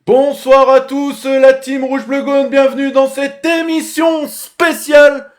Bonsoir à tous, la team Rouge Bleu Gaune, bienvenue dans cette émission spéciale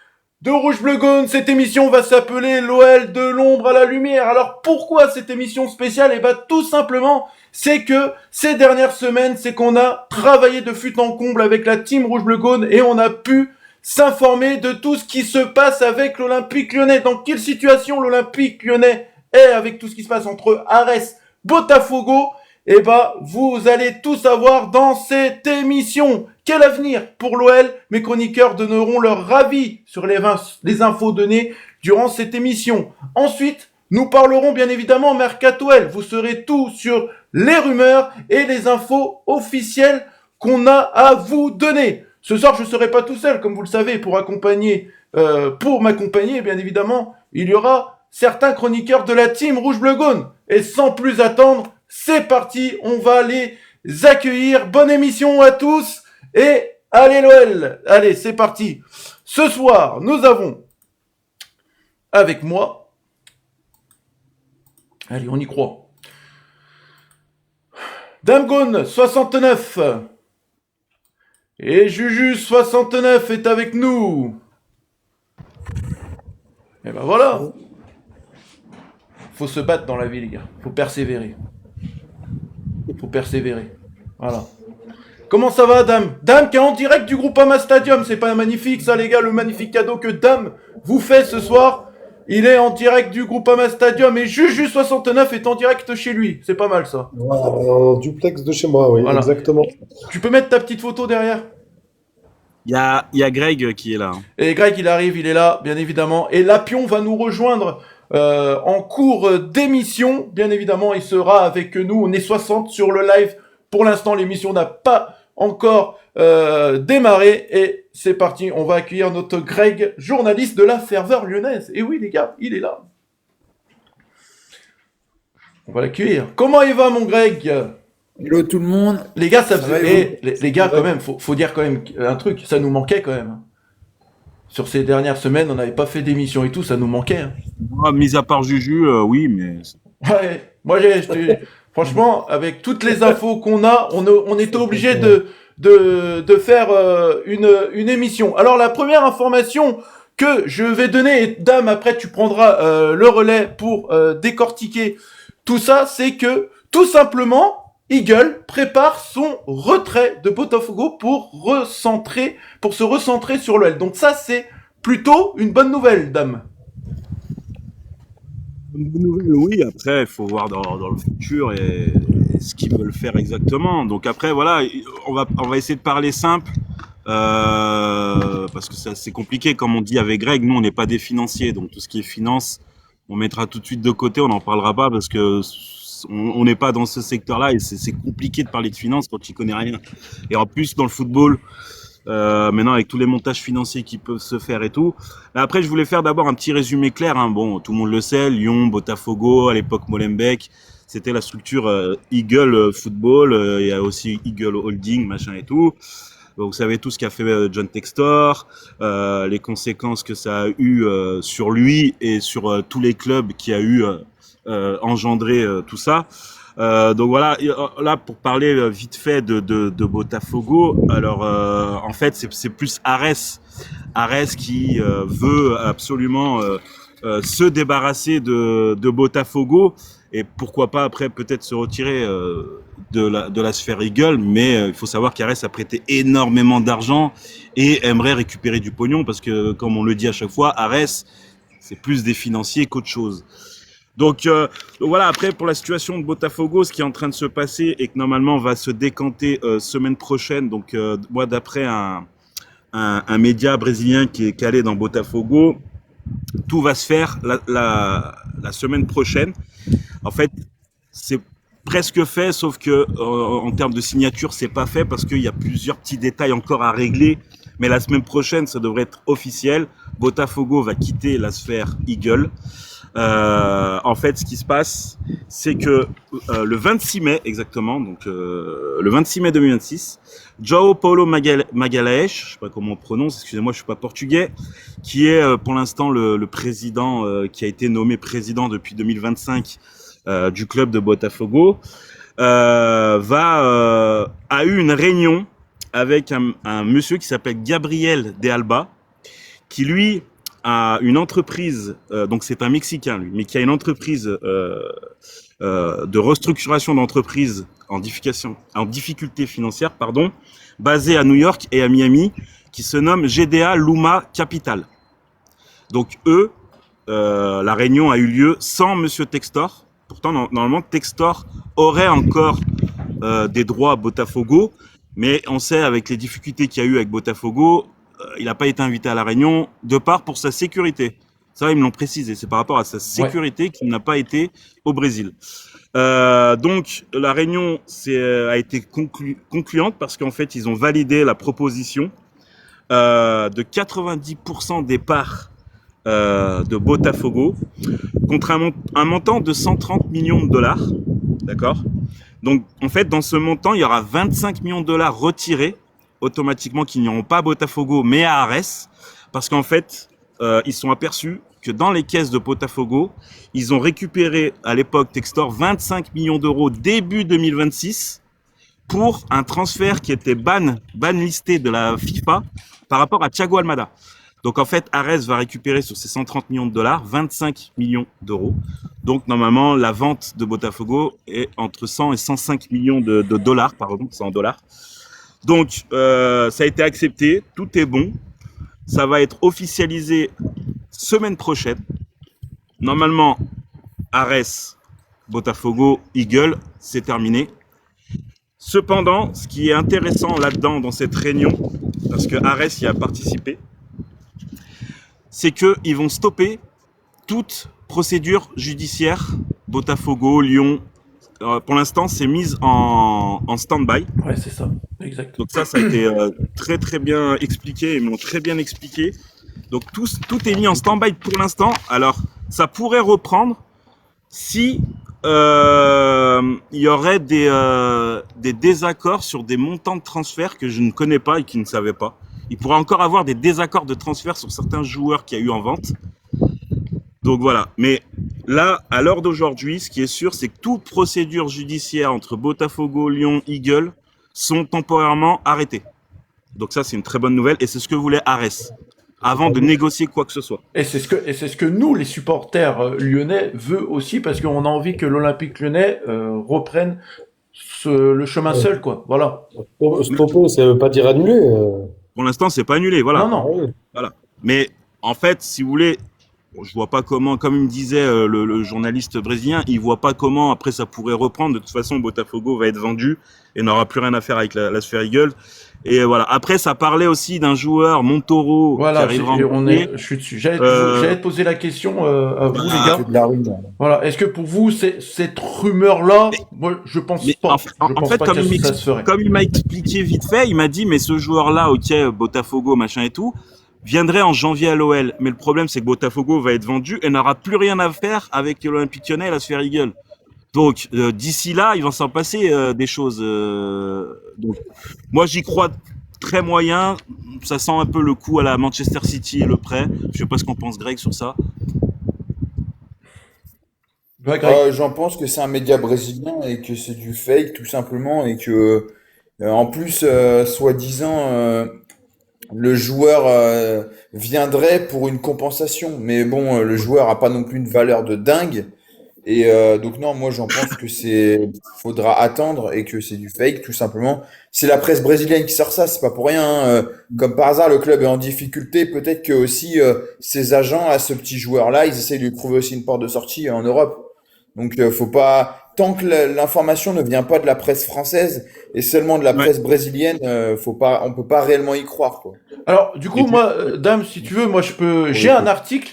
de Rouge Bleu Gaune. Cette émission va s'appeler l'OL de l'ombre à la lumière. Alors pourquoi cette émission spéciale? Eh ben tout simplement, c'est que ces dernières semaines, c'est qu'on a travaillé de fut en comble avec la team Rouge Bleu Gaune et on a pu s'informer de tout ce qui se passe avec l'Olympique Lyonnais. Dans quelle situation l'Olympique Lyonnais est avec tout ce qui se passe entre Arès, Botafogo? Eh ben, vous allez tout savoir dans cette émission. Quel avenir pour l'OL? Mes chroniqueurs donneront leur avis sur les infos données durant cette émission. Ensuite, nous parlerons bien évidemment Mercato L. Vous saurez tout sur les rumeurs et les infos officielles qu'on a à vous donner. Ce soir, je ne serai pas tout seul, comme vous le savez, pour m'accompagner, bien évidemment, il y aura certains chroniqueurs de la team Rouge Bleu Gaune. Et sans plus attendre, c'est parti, on va les accueillir. Bonne émission à tous et allez l'OL. Allez, c'est parti. Ce soir, nous avons avec moi, allez, on y croit, Damgone 69 et Juju 69 est avec nous. Et ben voilà. Faut se battre dans la vie, les gars. Faut persévérer. Voilà. Comment ça va, Dame? Dame qui est en direct du Groupama Stadium. C'est pas magnifique, ça, les gars, le magnifique cadeau que Dame vous fait ce soir. Il est en direct du Groupama Stadium et Juju69 est en direct chez lui. C'est pas mal, ça. Voilà, en duplex de chez moi, oui, Voilà. exactement. Tu peux mettre ta petite photo derrière? Il y a Greg qui est là. Et Greg, il arrive, il est là, bien évidemment. Et Lapion va nous rejoindre en cours d'émission. Bien évidemment, il sera avec nous. On est 60 sur le live. Pour l'instant, l'émission n'a pas encore démarré. Et c'est parti, on va accueillir notre Greg, journaliste de la ferveur lyonnaise. Et oui, les gars, il est là. On va l'accueillir. Comment il va, mon Greg? Hello tout le monde. Les gars, ça Ça va, faisait... les gars, Ouais. quand même, faut dire quand même un truc. Ça nous manquait quand même. Sur ces dernières semaines, on n'avait pas fait d'émission et tout, ça nous manquait. Hein. Moi, mis à part Juju, oui, mais Ouais, moi franchement, avec toutes les infos qu'on a, on était obligé de faire une émission. Alors la première information que je vais donner, et Dame, après tu prendras le relais pour décortiquer tout ça, c'est que tout simplement, Eagle prépare son retrait de Botafogo pour se recentrer sur l'OL. Donc ça, c'est plutôt une bonne nouvelle, Dame. une bonne nouvelle, oui. Après, il faut voir dans le futur et ce qu'ils veulent faire exactement. Donc après, voilà, on va essayer de parler simple. Parce que c'est compliqué, comme on dit avec Greg, nous on n'est pas des financiers, donc tout ce qui est finance, on mettra tout de suite de côté, on n'en parlera pas parce que on n'est pas dans ce secteur-là et c'est compliqué de parler de finance quand tu connais rien. Et en plus dans le football, maintenant avec tous les montages financiers qui peuvent se faire et tout. Mais après, je voulais faire d'abord un petit résumé clair. Hein. Bon, tout le monde le sait, Lyon, Botafogo, à l'époque Molenbeek, c'était la structure Eagle Football. Il y a aussi Eagle Holding, machin et tout. Vous savez tout ce qu'a fait John Textor, les conséquences que ça a eu sur lui et sur tous les clubs qui a eu engendré tout ça. Donc voilà, là pour parler vite fait de Botafogo, alors en fait c'est plus Arès qui veut absolument se débarrasser de Botafogo et pourquoi pas après peut-être se retirer de la sphère Eagle, mais il faut savoir qu'Arès a prêté énormément d'argent et aimerait récupérer du pognon parce que comme on le dit à chaque fois, Arès c'est plus des financiers qu'autre chose. Donc voilà, après pour la situation de Botafogo, ce qui est en train de se passer et que normalement va se décanter semaine prochaine, donc moi d'après un média brésilien qui est calé dans Botafogo, tout va se faire la semaine prochaine. En fait, c'est presque fait, sauf que en termes de signature, c'est pas fait parce qu'il y a plusieurs petits détails encore à régler. Mais la semaine prochaine, ça devrait être officiel. Botafogo va quitter la sphère Eagle. En fait, ce qui se passe, c'est que le 26 mai exactement, donc le 26 mai 2026, João Paulo Magalhães, je sais pas comment on prononce, excusez-moi, je suis pas portugais, qui est pour l'instant le président, qui a été nommé président depuis 2025 du club de Botafogo, a eu une réunion avec un monsieur qui s'appelle Gabriel de Alba, qui lui a une entreprise, donc c'est un Mexicain lui, mais qui a une entreprise de restructuration d'entreprise en difficulté financière, basée à New York et à Miami, qui se nomme GDA Luma Capital. Donc eux, la réunion a eu lieu sans Monsieur Textor. Pourtant, normalement, Textor aurait encore des droits à Botafogo, mais on sait avec les difficultés qu'il y a eu avec Botafogo, il n'a pas été invité à la réunion de part pour sa sécurité. Ça, ils me l'ont précisé. C'est par rapport à sa sécurité qu'il n'a pas été au Brésil. Donc, la réunion a été concluante parce qu'en fait, ils ont validé la proposition de 90% des parts de Botafogo contre un montant de 130 millions de dollars. D'accord ? Donc, en fait, dans ce montant, il y aura 25 millions de dollars retirés automatiquement qui n'iront pas à Botafogo, mais à Ares. Parce qu'en fait, ils sont aperçus que dans les caisses de Botafogo, ils ont récupéré à l'époque Textor 25 millions d'euros début 2026 pour un transfert qui était ban-listé de la FIFA par rapport à Thiago Almada. Donc en fait, Ares va récupérer sur ces 130 millions de dollars 25 millions d'euros. Donc normalement, la vente de Botafogo est entre 100 et 105 millions de dollars, pardon, c'est en dollars. Donc ça a été accepté, tout est bon. Ça va être officialisé semaine prochaine. Normalement, Ares, Botafogo, Eagle, c'est terminé. Cependant, ce qui est intéressant là-dedans, dans cette réunion, parce que Ares y a participé, c'est qu'ils vont stopper toute procédure judiciaire, Botafogo, Lyon. Pour l'instant, c'est mis en stand-by. Ouais, c'est ça, exact. Donc ça a été très très bien expliqué, ils m'ont très bien expliqué. Donc tout est mis en stand-by pour l'instant. Alors, ça pourrait reprendre si il y aurait des désaccords sur des montants de transfert que je ne connais pas et qui ne savaient pas. Il pourrait encore avoir des désaccords de transfert sur certains joueurs qu'il y a eu en vente. Donc voilà. Mais là, à l'heure d'aujourd'hui, ce qui est sûr, c'est que toute procédure judiciaire entre Botafogo, Lyon, Eagle sont temporairement arrêtées. Donc ça, c'est une très bonne nouvelle et c'est ce que voulait Ares avant de négocier quoi que ce soit. Et c'est ce que nous, les supporters lyonnais, veut aussi parce qu'on a envie que l'Olympique lyonnais reprenne le chemin seul, quoi. Voilà. Stopper, ça veut pas dire annuler. Pour l'instant, c'est pas annulé, voilà. Non. Voilà. Mais en fait, si vous voulez, je vois pas comment, comme il me disait le journaliste brésilien, il voit pas comment après ça pourrait reprendre. De toute façon, Botafogo va être vendu et n'aura plus rien à faire avec la sphère Eagle. Et voilà. Après, ça parlait aussi d'un joueur, Montoro, voilà, qui arrivera en premier. je suis dessus. J'allais te poser la question à vous, les gars. De la rue, voilà. Est-ce que pour vous, cette rumeur-là, moi, je pense pas. En fait, comme il m'a expliqué vite fait, il m'a dit, mais ce joueur-là, ok, Botafogo, machin et tout, viendrait en janvier à l'OL. Mais le problème, c'est que Botafogo va être vendu et n'aura plus rien à faire avec l'Olympique Lyonnais et la sphère Eagle. Donc, d'ici là, il va s'en passer des choses. Donc, moi, j'y crois très moyen. Ça sent un peu le coup à la Manchester City et le prêt. Je sais pas ce qu'en pense Greg sur ça. Ouais, Greg. J'en pense que c'est un média brésilien et que c'est du fake, tout simplement, et que, en plus, soi-disant, le joueur viendrait pour une compensation. Mais bon, le joueur a pas non plus une valeur de dingue. Et donc non, moi j'en pense que faudra attendre et que c'est du fake, tout simplement. C'est la presse brésilienne qui sort ça, c'est pas pour rien, hein. Comme par hasard, le club est en difficulté. Peut-être que aussi ses agents à ce petit joueur-là, ils essayent de lui trouver aussi une porte de sortie en Europe. Donc faut pas, tant que l'information ne vient pas de la presse française et seulement de la presse brésilienne, on peut pas réellement y croire, quoi. Alors, du coup, moi, Dame, si tu veux, moi, j'ai un article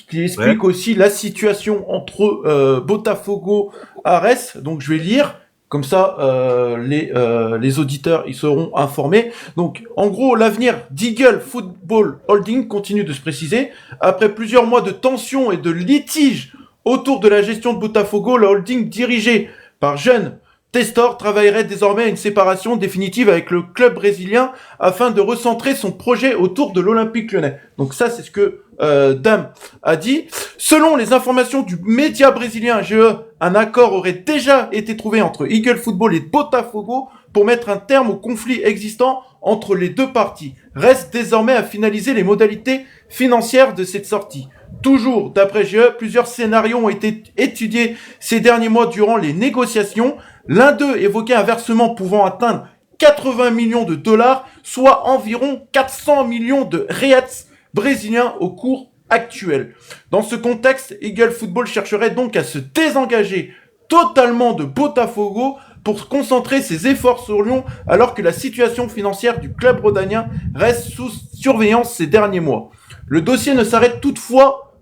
qui explique aussi la situation entre Botafogo, Ares. Donc, je vais lire. Comme ça, les auditeurs, ils seront informés. Donc, en gros, l'avenir d'Eagle Football Holding continue de se préciser. Après plusieurs mois de tensions et de litiges autour de la gestion de Botafogo, la holding dirigée par Jeune Textor travaillerait désormais à une séparation définitive avec le club brésilien afin de recentrer son projet autour de l'Olympique Lyonnais. Donc ça, c'est ce que Dame a dit. Selon les informations du média brésilien GE, un accord aurait déjà été trouvé entre Eagle Football et Botafogo pour mettre un terme au conflit existant entre les deux parties. Reste désormais à finaliser les modalités financières de cette sortie. Toujours, d'après GE, plusieurs scénarios ont été étudiés ces derniers mois durant les négociations. L'un d'eux évoquait un versement pouvant atteindre 80 millions de dollars, soit environ 400 millions de reals brésiliens au cours actuel. Dans ce contexte, Eagle Football chercherait donc à se désengager totalement de Botafogo pour concentrer ses efforts sur Lyon, alors que la situation financière du club rhodanien reste sous surveillance ces derniers mois. Le dossier ne s'arrête toutefois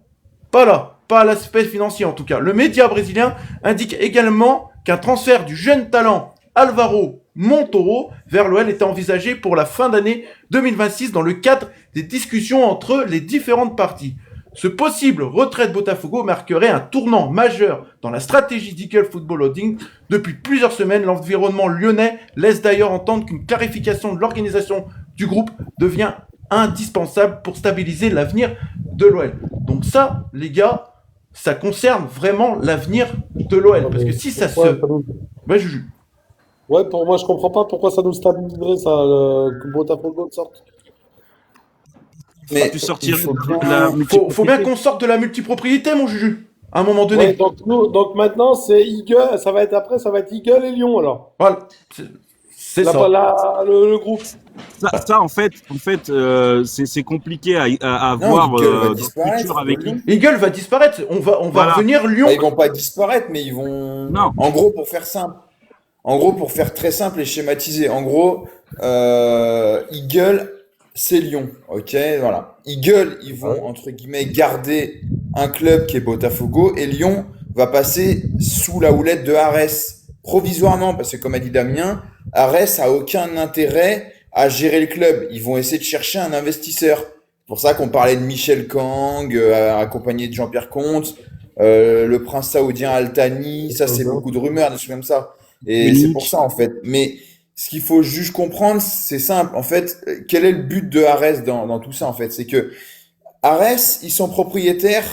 pas là, pas à l'aspect financier en tout cas. Le média brésilien indique également qu'un transfert du jeune talent Alvaro Montoro vers l'OL était envisagé pour la fin d'année 2026 dans le cadre des discussions entre les différentes parties. Ce possible retrait de Botafogo marquerait un tournant majeur dans la stratégie d'Eagle Football Holding. Depuis plusieurs semaines, l'environnement lyonnais laisse d'ailleurs entendre qu'une clarification de l'organisation du groupe devient indispensable pour stabiliser l'avenir de l'OL. Donc ça, les gars, ça concerne vraiment l'avenir de l'OL. Parce que si ça se... Ouais, Juju. Ouais, pour moi, je comprends pas pourquoi ça nous stabiliserait, ça, que Botafogo sorte. Mais Tu sortirais il faut de bien- la Faut bien qu'on sorte de la multipropriété, mon Juju. À un moment donné. Ouais, donc maintenant, c'est Eagle, ça va être Eagle et Lyon, alors. Voilà. C'est ça. Le groupe. Ça, en fait, c'est compliqué à Non, voir Eagle va dans le disparaître, futur avec Lyon. Eagle va disparaître. On va Voilà. revenir Lyon. Bah, ils vont pas disparaître, mais ils vont. Non. En gros, pour faire simple. En gros, pour faire très simple et schématiser. En gros, Eagle, c'est Lyon. Ok, voilà. Eagle, ils vont, entre guillemets, garder un club qui est Botafogo et Lyon va passer sous la houlette de Arès provisoirement parce que, comme a dit Damien, Arès a aucun intérêt à gérer le club. Ils vont essayer de chercher un investisseur. C'est pour ça qu'on parlait de Michel Kang, accompagné de Jean-Pierre Comte, le prince saoudien Al Thani. Ça, c'est beaucoup de rumeurs, des choses comme ça. Et Munich. c'est pour ça, en fait. Mais ce qu'il faut juste comprendre, c'est simple. En fait, quel est le but de Arès dans tout ça, en fait? C'est que Arès, ils sont propriétaires.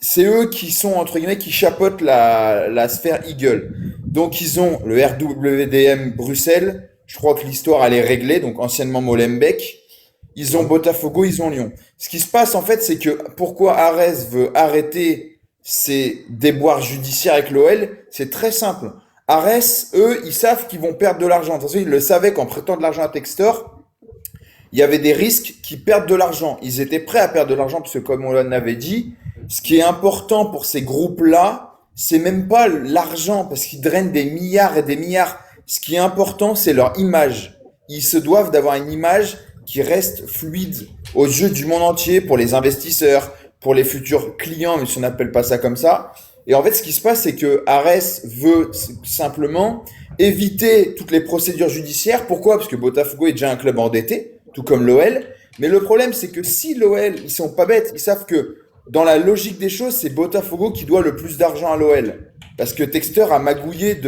C'est eux qui sont, entre guillemets, qui chapeautent la sphère Eagle. Donc, ils ont le RWDM Bruxelles. Je crois que l'histoire, elle est réglée. Donc, anciennement Molenbeek. Ils ont Botafogo, ils ont Lyon. Ce qui se passe, en fait, c'est que pourquoi Arès veut arrêter ses déboires judiciaires avec l'OL, c'est très simple. Arès, eux, ils savent qu'ils vont perdre de l'argent. De toute façon, ils le savaient qu'en prêtant de l'argent à Textor, il y avait des risques qu'ils perdent de l'argent. Ils étaient prêts à perdre de l'argent parce que, comme on l'avait dit, ce qui est important pour ces groupes-là, c'est même pas l'argent parce qu'ils drainent des milliards et des milliards. Ce qui est important, c'est leur image. Ils se doivent d'avoir une image qui reste fluide aux yeux du monde entier pour les investisseurs, pour les futurs clients, mais si on n'appelle pas ça comme ça. Et en fait, ce qui se passe, c'est que Arès veut simplement éviter toutes les procédures judiciaires. Pourquoi? Parce que Botafogo est déjà un club endetté, tout comme l'OL. Mais le problème, c'est que si l'OL, ils sont pas bêtes, ils savent que dans la logique des choses, c'est Botafogo qui doit le plus d'argent à l'OL. Parce que Textor a magouillé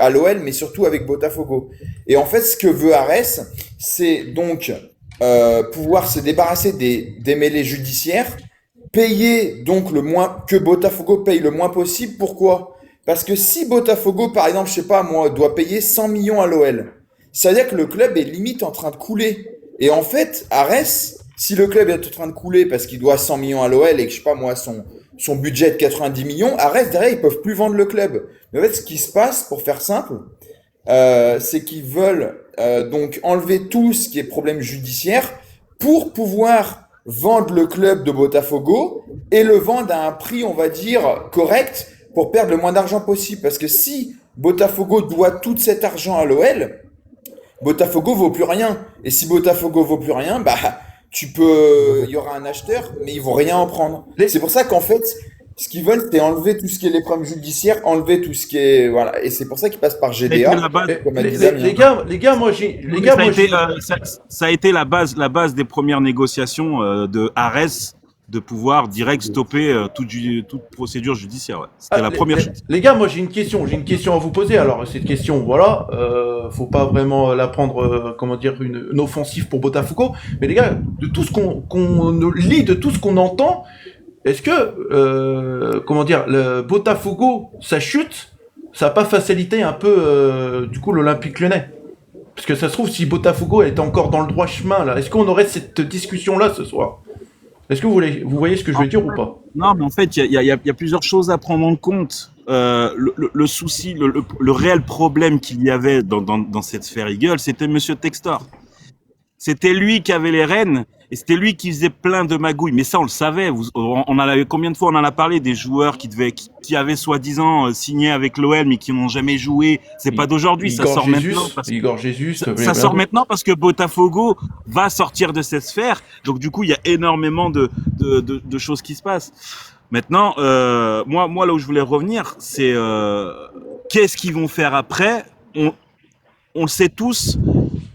à l'OL, mais surtout avec Botafogo. Et en fait, ce que veut Arès, c'est donc pouvoir se débarrasser des mêlées judiciaires, payer donc que Botafogo paye le moins possible. Pourquoi? Parce que si Botafogo, par exemple, je sais pas moi, doit payer 100 millions à l'OL, ça veut dire que le club est limite en train de couler. Et en fait, Arès, si le club est en train de couler parce qu'il doit 100 millions à l'OL et que je sais pas moi, son budget est de 90 millions, Arès derrière, ils peuvent plus vendre le club. Mais en fait, ce qui se passe, pour faire simple, c'est qu'ils veulent donc enlever tout ce qui est problème judiciaire pour pouvoir vendre le club de Botafogo et le vendre à un prix, on va dire, correct pour perdre le moins d'argent possible. Parce que si Botafogo doit tout cet argent à l'OL, Botafogo vaut plus rien. Et si Botafogo vaut plus rien, bah, il y aura un acheteur, mais ils vont rien en prendre. C'est pour ça qu'en fait, ce qu'ils veulent, c'est enlever tout ce qui est les problèmes judiciaires, enlever tout ce qui est, voilà. Et c'est pour ça qu'ils passent par GDA. Comme a dit Damien. Les gars, Ça a été la base des premières négociations de Arès de pouvoir direct stopper toute procédure judiciaire. Ouais. C'était la première chose. Les gars, moi j'ai une question à vous poser. Alors cette question, voilà, faut pas vraiment la prendre, comment dire, une offensive pour Botafogo. Mais les gars, de tout ce qu'on lit, de tout ce qu'on entend, est-ce que, comment dire, le Botafogo, sa chute, ça n'a pas facilité un peu, du coup, l'Olympique Lyonnais? Parce que ça se trouve, si Botafogo était encore dans le droit chemin, là, est-ce qu'on aurait cette discussion-là ce soir? Est-ce que vous voyez ce que je veux dire ou pas? Non, mais en fait, il y a plusieurs choses à prendre en compte. Le souci, le réel problème qu'il y avait dans cette sphère Eagle, c'était Monsieur Textor. C'était lui qui avait les rênes et c'était lui qui faisait plein de magouilles. Mais ça, on le savait. Combien de fois on en a parlé des joueurs qui avaient soi-disant signé avec l'OL mais qui n'ont jamais joué. C'est pas d'aujourd'hui. Ça sort maintenant. Igor Jesus. Ça sort maintenant parce que Botafogo va sortir de cette sphère. Donc du coup, il y a énormément de choses qui se passent. Maintenant, moi là où je voulais revenir, c'est qu'est-ce qu'ils vont faire après. On le sait tous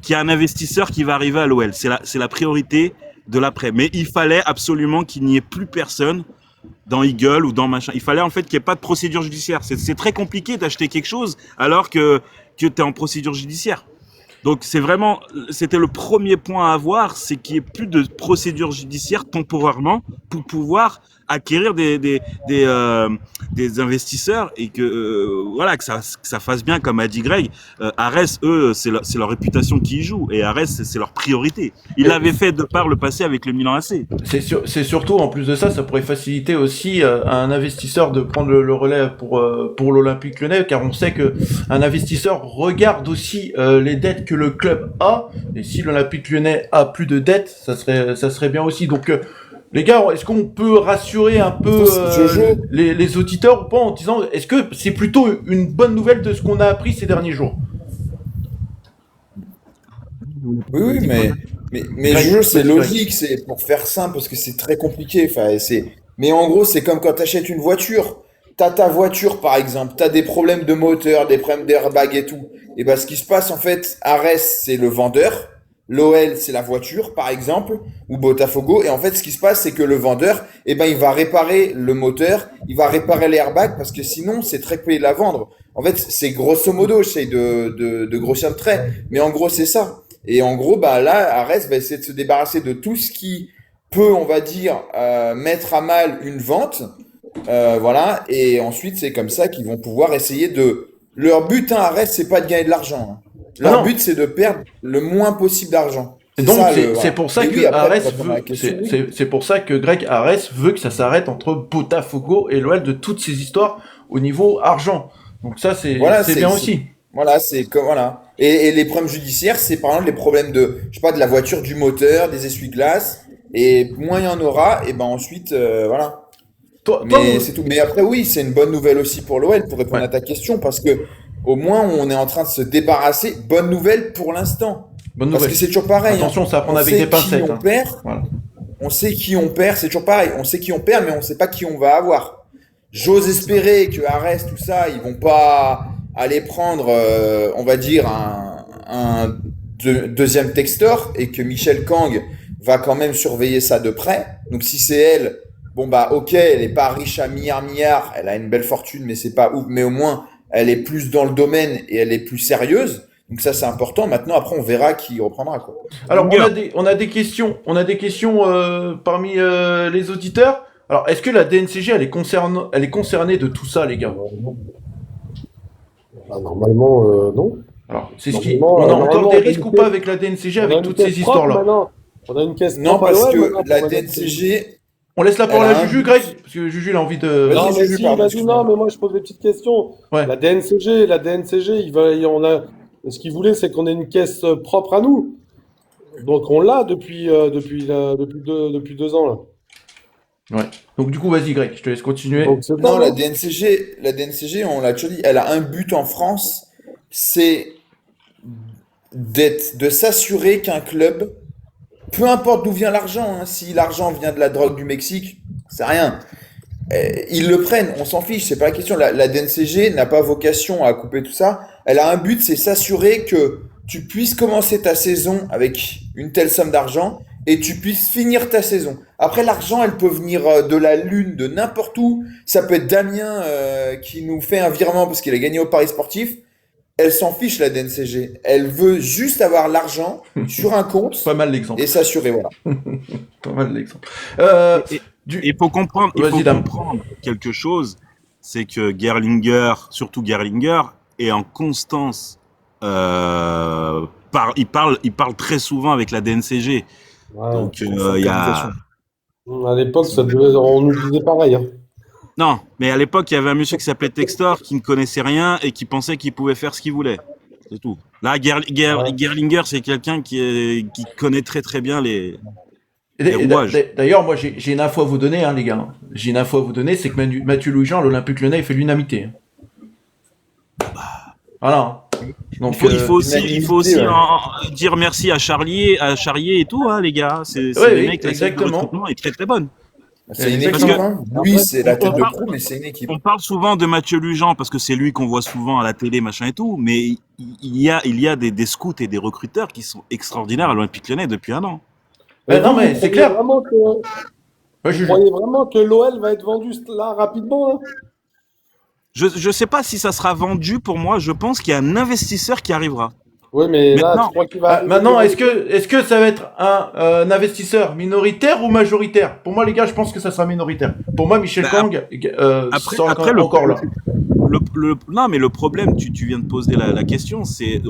qu'il y a un investisseur qui va arriver à l'OL. C'est la priorité de l'après. Mais il fallait absolument qu'il n'y ait plus personne dans Eagle ou dans machin. Il fallait en fait qu'il n'y ait pas de procédure judiciaire. C'est très compliqué d'acheter quelque chose alors que tu es en procédure judiciaire. Donc c'était le premier point à avoir, c'est qu'il n'y ait plus de procédure judiciaire temporairement pour pouvoir acquérir des investisseurs et que voilà que ça fasse bien comme a dit Greg. Arès, eux, c'est leur réputation qui y joue et Arès c'est leur priorité. Ils l'avaient fait de par le passé avec le Milan AC. C'est surtout en plus de ça, ça pourrait faciliter aussi à un investisseur de prendre le relais pour l'Olympique Lyonnais, car on sait que un investisseur regarde aussi les dettes que le club a, et si l'Olympique Lyonnais a plus de dettes, ça serait bien aussi. Donc les gars, est-ce qu'on peut rassurer un peu les auditeurs ou pas en disant, est-ce que c'est plutôt une bonne nouvelle de ce qu'on a appris ces derniers jours? Oui, mais Jojo, c'est logique, c'est pour faire simple parce que c'est très compliqué. Enfin, mais en gros, c'est comme quand tu achètes une voiture. T'as ta voiture, par exemple, t'as des problèmes de moteur, des problèmes d'airbag et tout. Et ben, ce qui se passe, en fait, Arès, c'est le vendeur. L'OL, c'est la voiture, par exemple, ou Botafogo. Et en fait, ce qui se passe, c'est que le vendeur, eh ben, il va réparer le moteur, il va réparer l'airbag, parce que sinon, c'est très compliqué de la vendre. En fait, c'est grosso modo, j'essaye de grossir le trait, mais en gros, c'est ça. Et en gros, bah là, Arès va essayer de se débarrasser de tout ce qui peut, on va dire, mettre à mal une vente. Voilà. Et ensuite, c'est comme ça qu'ils vont pouvoir essayer de. Leur but, Arès, c'est pas de gagner de l'argent. Hein. Leur but, c'est de perdre le moins possible d'argent. Et donc, c'est pour ça que Arès veut, c'est pour ça que Greg Arès veut que ça s'arrête entre Botafogo et l'OL de toutes ces histoires au niveau argent. Donc ça, c'est bien aussi. Voilà, c'est comme voilà. Et les problèmes judiciaires, c'est par exemple les problèmes de, je sais pas, de la voiture, du moteur, des essuie-glaces. Et moins il y en aura, et ben ensuite, voilà. C'est tout. Mais après, oui, c'est une bonne nouvelle aussi pour l'OL pour répondre à ta question, parce que au moins on est en train de se débarrasser. Bonne nouvelle pour l'instant. Parce que c'est toujours pareil. Attention, ça va prendre avec des pincettes. On perd. Voilà. On sait qui on perd, c'est toujours pareil. On sait qui on perd, mais on sait pas qui on va avoir. J'ose espérer que Arès, tout ça, ils vont pas aller prendre, on va dire, un deuxième Textor et que Michel Kang va quand même surveiller ça de près. Donc si c'est elle, bon bah ok, elle est pas riche à milliards, elle a une belle fortune, mais c'est pas ouf, mais au moins elle est plus dans le domaine et elle est plus sérieuse. Donc ça c'est important. Maintenant après on verra qui reprendra quoi. Alors on a des questions parmi les auditeurs. Alors est-ce que la DNCG elle est concernée de tout ça les gars? Normalement non. Alors c'est ce qui on a encore des risques ou pas avec la DNCG avec toutes ces histoires là? On a une caisse. Non parce que la DNCG. On laisse la parole à Juju, Greg, parce que Juju il a envie de. Non, vas-y, non, mais moi je pose des petites questions. Ouais. La DNCG, ce qu'il voulait, c'est qu'on ait une caisse propre à nous. Donc on l'a depuis 2 ans là. Ouais. Donc du coup, vas-y, Greg, je te laisse continuer. Non, la DNCG, on l'a déjà dit, elle a un but en France, c'est de s'assurer qu'un club, peu importe d'où vient l'argent, hein, si l'argent vient de la drogue du Mexique, c'est rien. Ils le prennent, on s'en fiche, c'est pas la question. La DNCG n'a pas vocation à couper tout ça. Elle a un but, c'est s'assurer que tu puisses commencer ta saison avec une telle somme d'argent et tu puisses finir ta saison. Après, l'argent, elle peut venir de la lune, de n'importe où. Ça peut être Damien qui nous fait un virement parce qu'il a gagné au Paris sportif. elle s'en fiche, la DNCG. Elle veut juste avoir l'argent sur un compte Pas mal l'exemple. et s'assurer, voilà. Pas mal l'exemple. Et Du... il faut comprendre, Vas-y, Dame. quelque chose, c'est que Gerlinger, surtout Gerlinger, est en constance. Il parle très souvent avec la DNCG. Ouais. Donc il y a. À l'époque, on nous disait pareil. Hein. Non, mais à l'époque, il y avait un monsieur qui s'appelait Textor, qui ne connaissait rien et qui pensait qu'il pouvait faire ce qu'il voulait. C'est tout. Là, Gerlinger, c'est quelqu'un qui connaît très très bien les rouages. D'ailleurs, moi, j'ai une info à vous donner, hein, les gars. J'ai une info à vous donner, c'est que Mathieu Louis-Jean à l'Olympique Lyonnais, il fait l'unanimité. Voilà. Donc, il faut aussi ouais. dire merci à Charlier et tout, hein, les gars. C'est Ouais, les oui, mecs, la exactement. de recrutement est très très bonne. C'est une Parce équipe, que- hein. Lui, c'est la tête de proue, mais c'est une équipe. On parle souvent de Mathieu Lujan parce que c'est lui qu'on voit souvent à la télé, machin et tout, mais il y a des scouts et des recruteurs qui sont extraordinaires à l'Olympique Lyonnais depuis un an. Non, mais c'est clair. Vraiment que, Ouais, vous croyez vraiment que l'OL va être vendu là rapidement hein Je sais pas si ça sera vendu pour moi, je pense qu'il y a un investisseur qui arrivera. Oui, mais là, Maintenant- tu crois qu'il va. Maintenant, est-ce que ça va être un investisseur minoritaire ou majoritaire? Pour moi, les gars, je pense que ça sera minoritaire. Pour moi, Michel Bah, Kang sera après, le encore là. Non, mais le problème, tu viens de poser la question, c'est,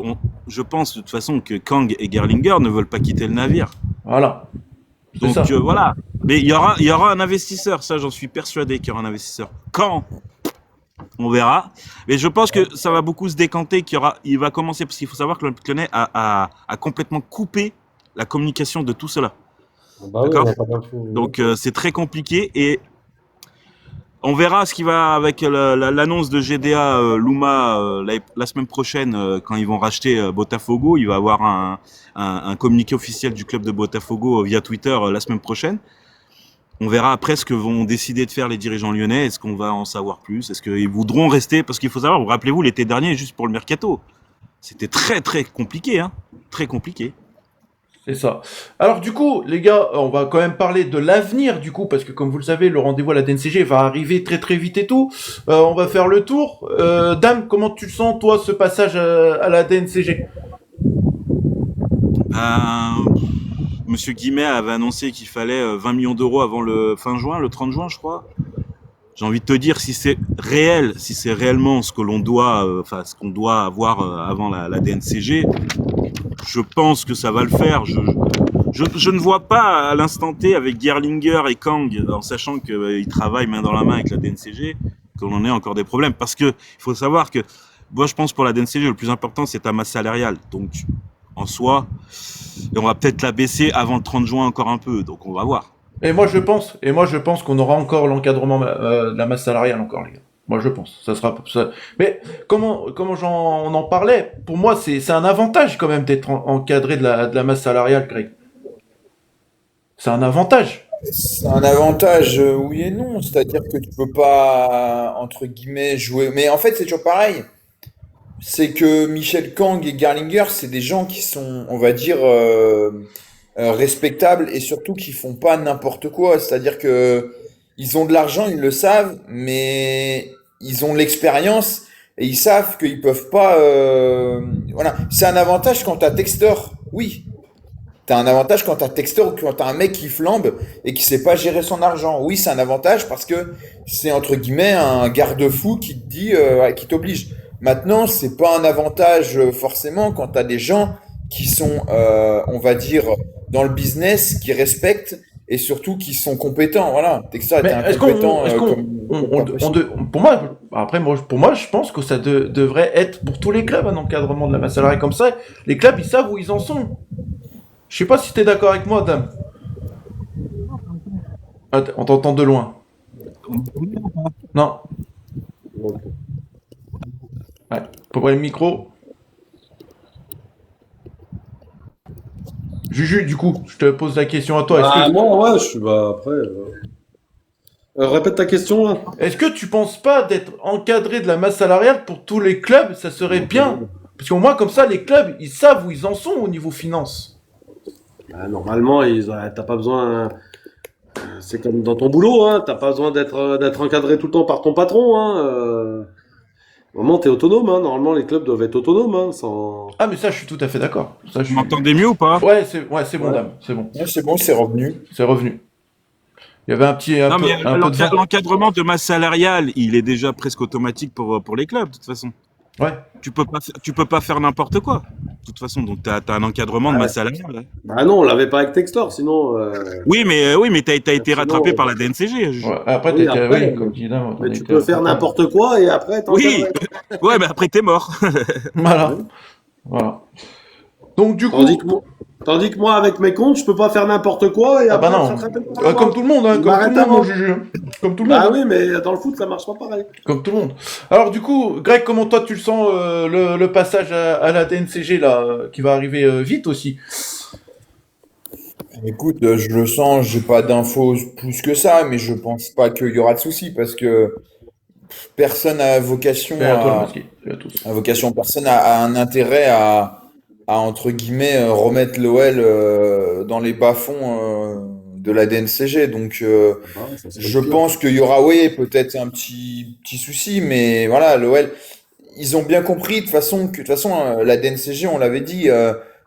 je pense de toute façon que Kang et Gerlinger ne veulent pas quitter le navire. Voilà. C'est Donc ça. voilà. Mais il y aura un investisseur, ça j'en suis persuadé qu'il y aura un investisseur. Quand? On verra. Mais je pense que ça va beaucoup se décanter, il va commencer, parce qu'il faut savoir que l'Olympique Lyonnais a complètement coupé la communication de tout cela. Bah oui, D'accord. on a pas d'infos. Donc c'est très compliqué et on verra ce qui va avec l'annonce de GDA Luma la semaine prochaine quand ils vont racheter Botafogo. Il va y avoir un communiqué officiel du club de Botafogo via Twitter la semaine prochaine. On verra après ce que vont décider de faire les dirigeants lyonnais. Est-ce qu'on va en savoir plus? Est-ce qu'ils voudront rester? Parce qu'il faut savoir, rappelez-vous, l'été dernier, juste pour le mercato, c'était très très compliqué, hein, très compliqué. C'est ça. Alors du coup, les gars, on va quand même parler de l'avenir du coup, parce que comme vous le savez, le rendez-vous à la DNCG va arriver très très vite et tout. On va faire le tour. Dame, comment tu sens toi ce passage à la DNCG? Monsieur Guimet avait annoncé qu'il fallait 20 millions d'euros avant le fin juin, le 30 juin, je crois. J'ai envie de te dire, si c'est réel, si c'est réellement ce que l'on doit, ce qu'on doit avoir avant la DNCG, je pense que ça va le faire. Je ne vois pas à l'instant T avec Gerlinger et Kang, en sachant qu'ils travaillent main dans la main avec la DNCG, qu'on en ait encore des problèmes. Parce que il faut savoir que, moi je pense pour la DNCG, le plus important c'est ta masse salariale. Donc en soi, et on va peut-être la baisser avant le 30 juin encore un peu, donc on va voir. Et moi je pense qu'on aura encore l'encadrement de la masse salariale encore, les gars. Moi je pense, ça sera ça. Mais comment on en parlait, pour moi c'est un avantage quand même d'être encadré de la masse salariale, Greg. C'est un avantage. C'est un avantage, oui et non. C'est-à-dire que tu peux pas, entre guillemets, jouer. Mais en fait, c'est toujours pareil. C'est que Michel Kang et Gerlinger, c'est des gens qui sont, on va dire, respectables et surtout qui font pas n'importe quoi. C'est-à-dire que ils ont de l'argent, ils le savent, mais ils ont l'expérience et ils savent qu'ils peuvent pas. Voilà, c'est un avantage quand t'as Textor, oui. T'as un avantage quand t'as Textor ou quand t'as un mec qui flambe et qui sait pas gérer son argent. Oui, c'est un avantage parce que c'est entre guillemets un garde-fou qui te dit, qui t'oblige. Maintenant, c'est pas un avantage forcément quand t'as des gens qui sont, on va dire, dans le business, qui respectent et surtout qui sont compétents. Voilà, Textor était incompétent. Pour moi, je pense que ça devrait être pour tous les clubs un encadrement de la masse salariale comme ça. Les clubs, ils savent où ils en sont. Je sais pas si t'es d'accord avec moi, Dame. Ah, on t'entend de loin. Non. Ouais. Faut prendre le micro. Juju, du coup, je te pose la question à toi. Moi, ouais, je suis. Bah, après. Répète ta question, là. Est-ce que tu penses pas d'être encadré de la masse salariale pour tous les clubs, ça serait bien? Parce qu'au moins, comme ça, les clubs, ils savent où ils en sont au niveau finance. Bah, normalement, t'as pas besoin. C'est comme dans ton boulot, hein. T'as pas besoin d'être encadré tout le temps par ton patron, hein. Normalement, t'es autonome, hein. Normalement, les clubs doivent être autonomes, hein, sans... Ah, mais ça, je suis tout à fait d'accord. Ça, je Vous suis... m'entendez mieux ou pas? Ouais, c'est bon, Ouais. dame. C'est bon. Ouais, c'est bon, c'est revenu. C'est revenu. Il y avait un Non, mais peu de vent. l'encadrement de masse salariale, il est déjà presque automatique pour les clubs, de toute façon. Ouais. Tu peux pas faire n'importe quoi. De toute façon, donc t'as un encadrement de Ouais. masse salariale. Hein. Bah non, on l'avait pas avec Textor, sinon... Oui, mais t'as été rattrapé sinon, par la DNCG. Ouais. Après, oui, t'étais, après, oui, comme dit dame, on mais tu était peux faire rattrapé. n'importe quoi et après, Oui, t'encadrer. ouais, mais après t'es mort. Voilà. Ouais. Voilà. Donc, du Tandis coup, que, moi, tandis que moi, avec mes comptes, je peux pas faire n'importe quoi et ah bah après être non. rattrapé par la Comme banque. tout le monde, hein, Il comme tout m'arrête le monde, mon avant. juju. Hein. Comme tout le monde. Bah Hein. oui, mais dans le foot, ça marche pas pareil. Comme tout le monde. Alors, du coup, Greg, comment toi tu le sens, le passage à la DNCG, là, qui va arriver vite aussi? Écoute, je le sens, j'ai pas d'infos plus que ça, mais je pense pas qu'il y aura de soucis parce que personne n'a C'est vocation à toi le à, masqué. C'est à tous. personne a un intérêt à entre guillemets remettre l'OL dans les bas-fonds de la DNCG. Donc, Ah, ça serait je le pire. pense qu'il y aura, oui, peut-être un petit souci, mais voilà, l'OL, ils ont bien compris de toute façon, la DNCG, on l'avait dit,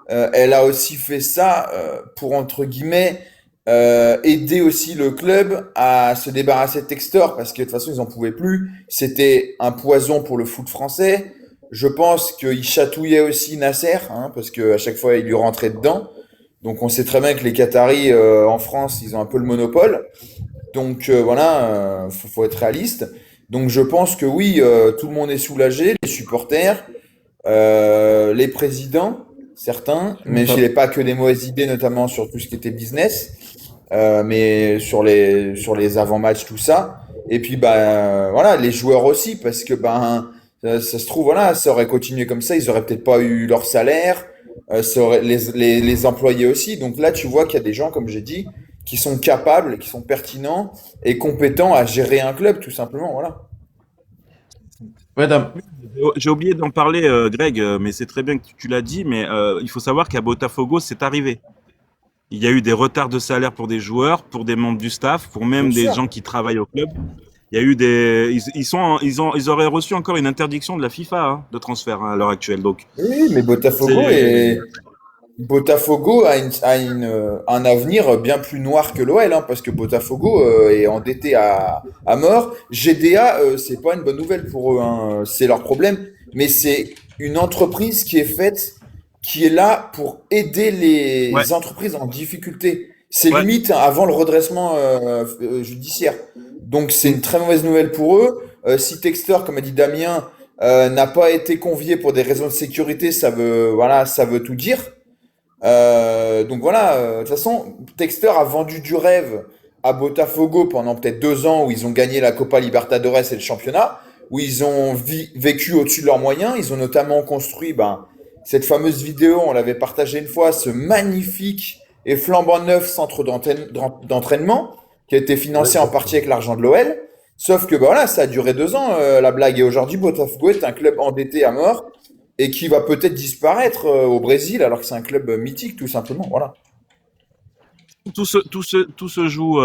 elle a aussi fait ça pour entre guillemets aider aussi le club à se débarrasser de Textor parce que de toute façon ils en pouvaient plus. C'était un poison pour le foot français. Je pense qu'il chatouillait aussi Nasser, hein, parce que à chaque fois il lui rentrait dedans. Donc on sait très bien que les Qataris en France ils ont un peu le monopole. Donc voilà, faut être réaliste. Donc je pense que oui, tout le monde est soulagé, les supporters, les présidents, certains, même s'il n'y avait pas que des mauvaises idées, notamment sur tout ce qui était business, mais sur les avant-matchs, tout ça. Et puis voilà, les joueurs aussi, parce que ça se trouve, voilà, ça aurait continué comme ça, ils auraient peut-être pas eu leur salaire, les employés aussi. Donc là, tu vois qu'il y a des gens, comme j'ai dit, qui sont capables, qui sont pertinents et compétents à gérer un club, tout simplement, voilà. Ouais, dame. J'ai oublié d'en parler, Greg, mais c'est très bien que tu l'as dit, mais il faut savoir qu'à Botafogo, c'est arrivé. Il y a eu des retards de salaire pour des joueurs, pour des membres du staff, pour Bien même des sûr. gens qui travaillent au club. Il y a eu ils auraient reçu encore une interdiction de la FIFA hein, de transfert hein, à l'heure actuelle. Donc, Oui, mais c'est, Botafogo un avenir bien plus noir que l'OL, hein, parce que Botafogo est endetté à mort. GDA, c'est pas une bonne nouvelle pour eux, hein, c'est leur problème, mais c'est une entreprise qui est faite, qui est là pour aider ouais, les entreprises en difficulté. C'est ouais. limite hein, avant le redressement judiciaire. Donc c'est une très mauvaise nouvelle pour eux. Si Textor, comme a dit Damien, n'a pas été convié pour des raisons de sécurité, ça veut tout dire. Donc voilà, de toute façon, Textor a vendu du rêve à Botafogo pendant peut-être 2 ans où ils ont gagné la Copa Libertadores et le championnat, où ils ont vécu au-dessus de leurs moyens. Ils ont notamment construit cette fameuse vidéo, on l'avait partagée une fois, ce magnifique et flambant neuf centre d'entraînement qui a été Ouais, financé en partie avec l'argent de l'OL. Sauf que voilà, ça a duré 2 ans, la blague. Et aujourd'hui, Botafogo est un club endetté à mort et qui va peut-être disparaître au Brésil alors que c'est un club mythique tout simplement. Voilà. Tout se joue,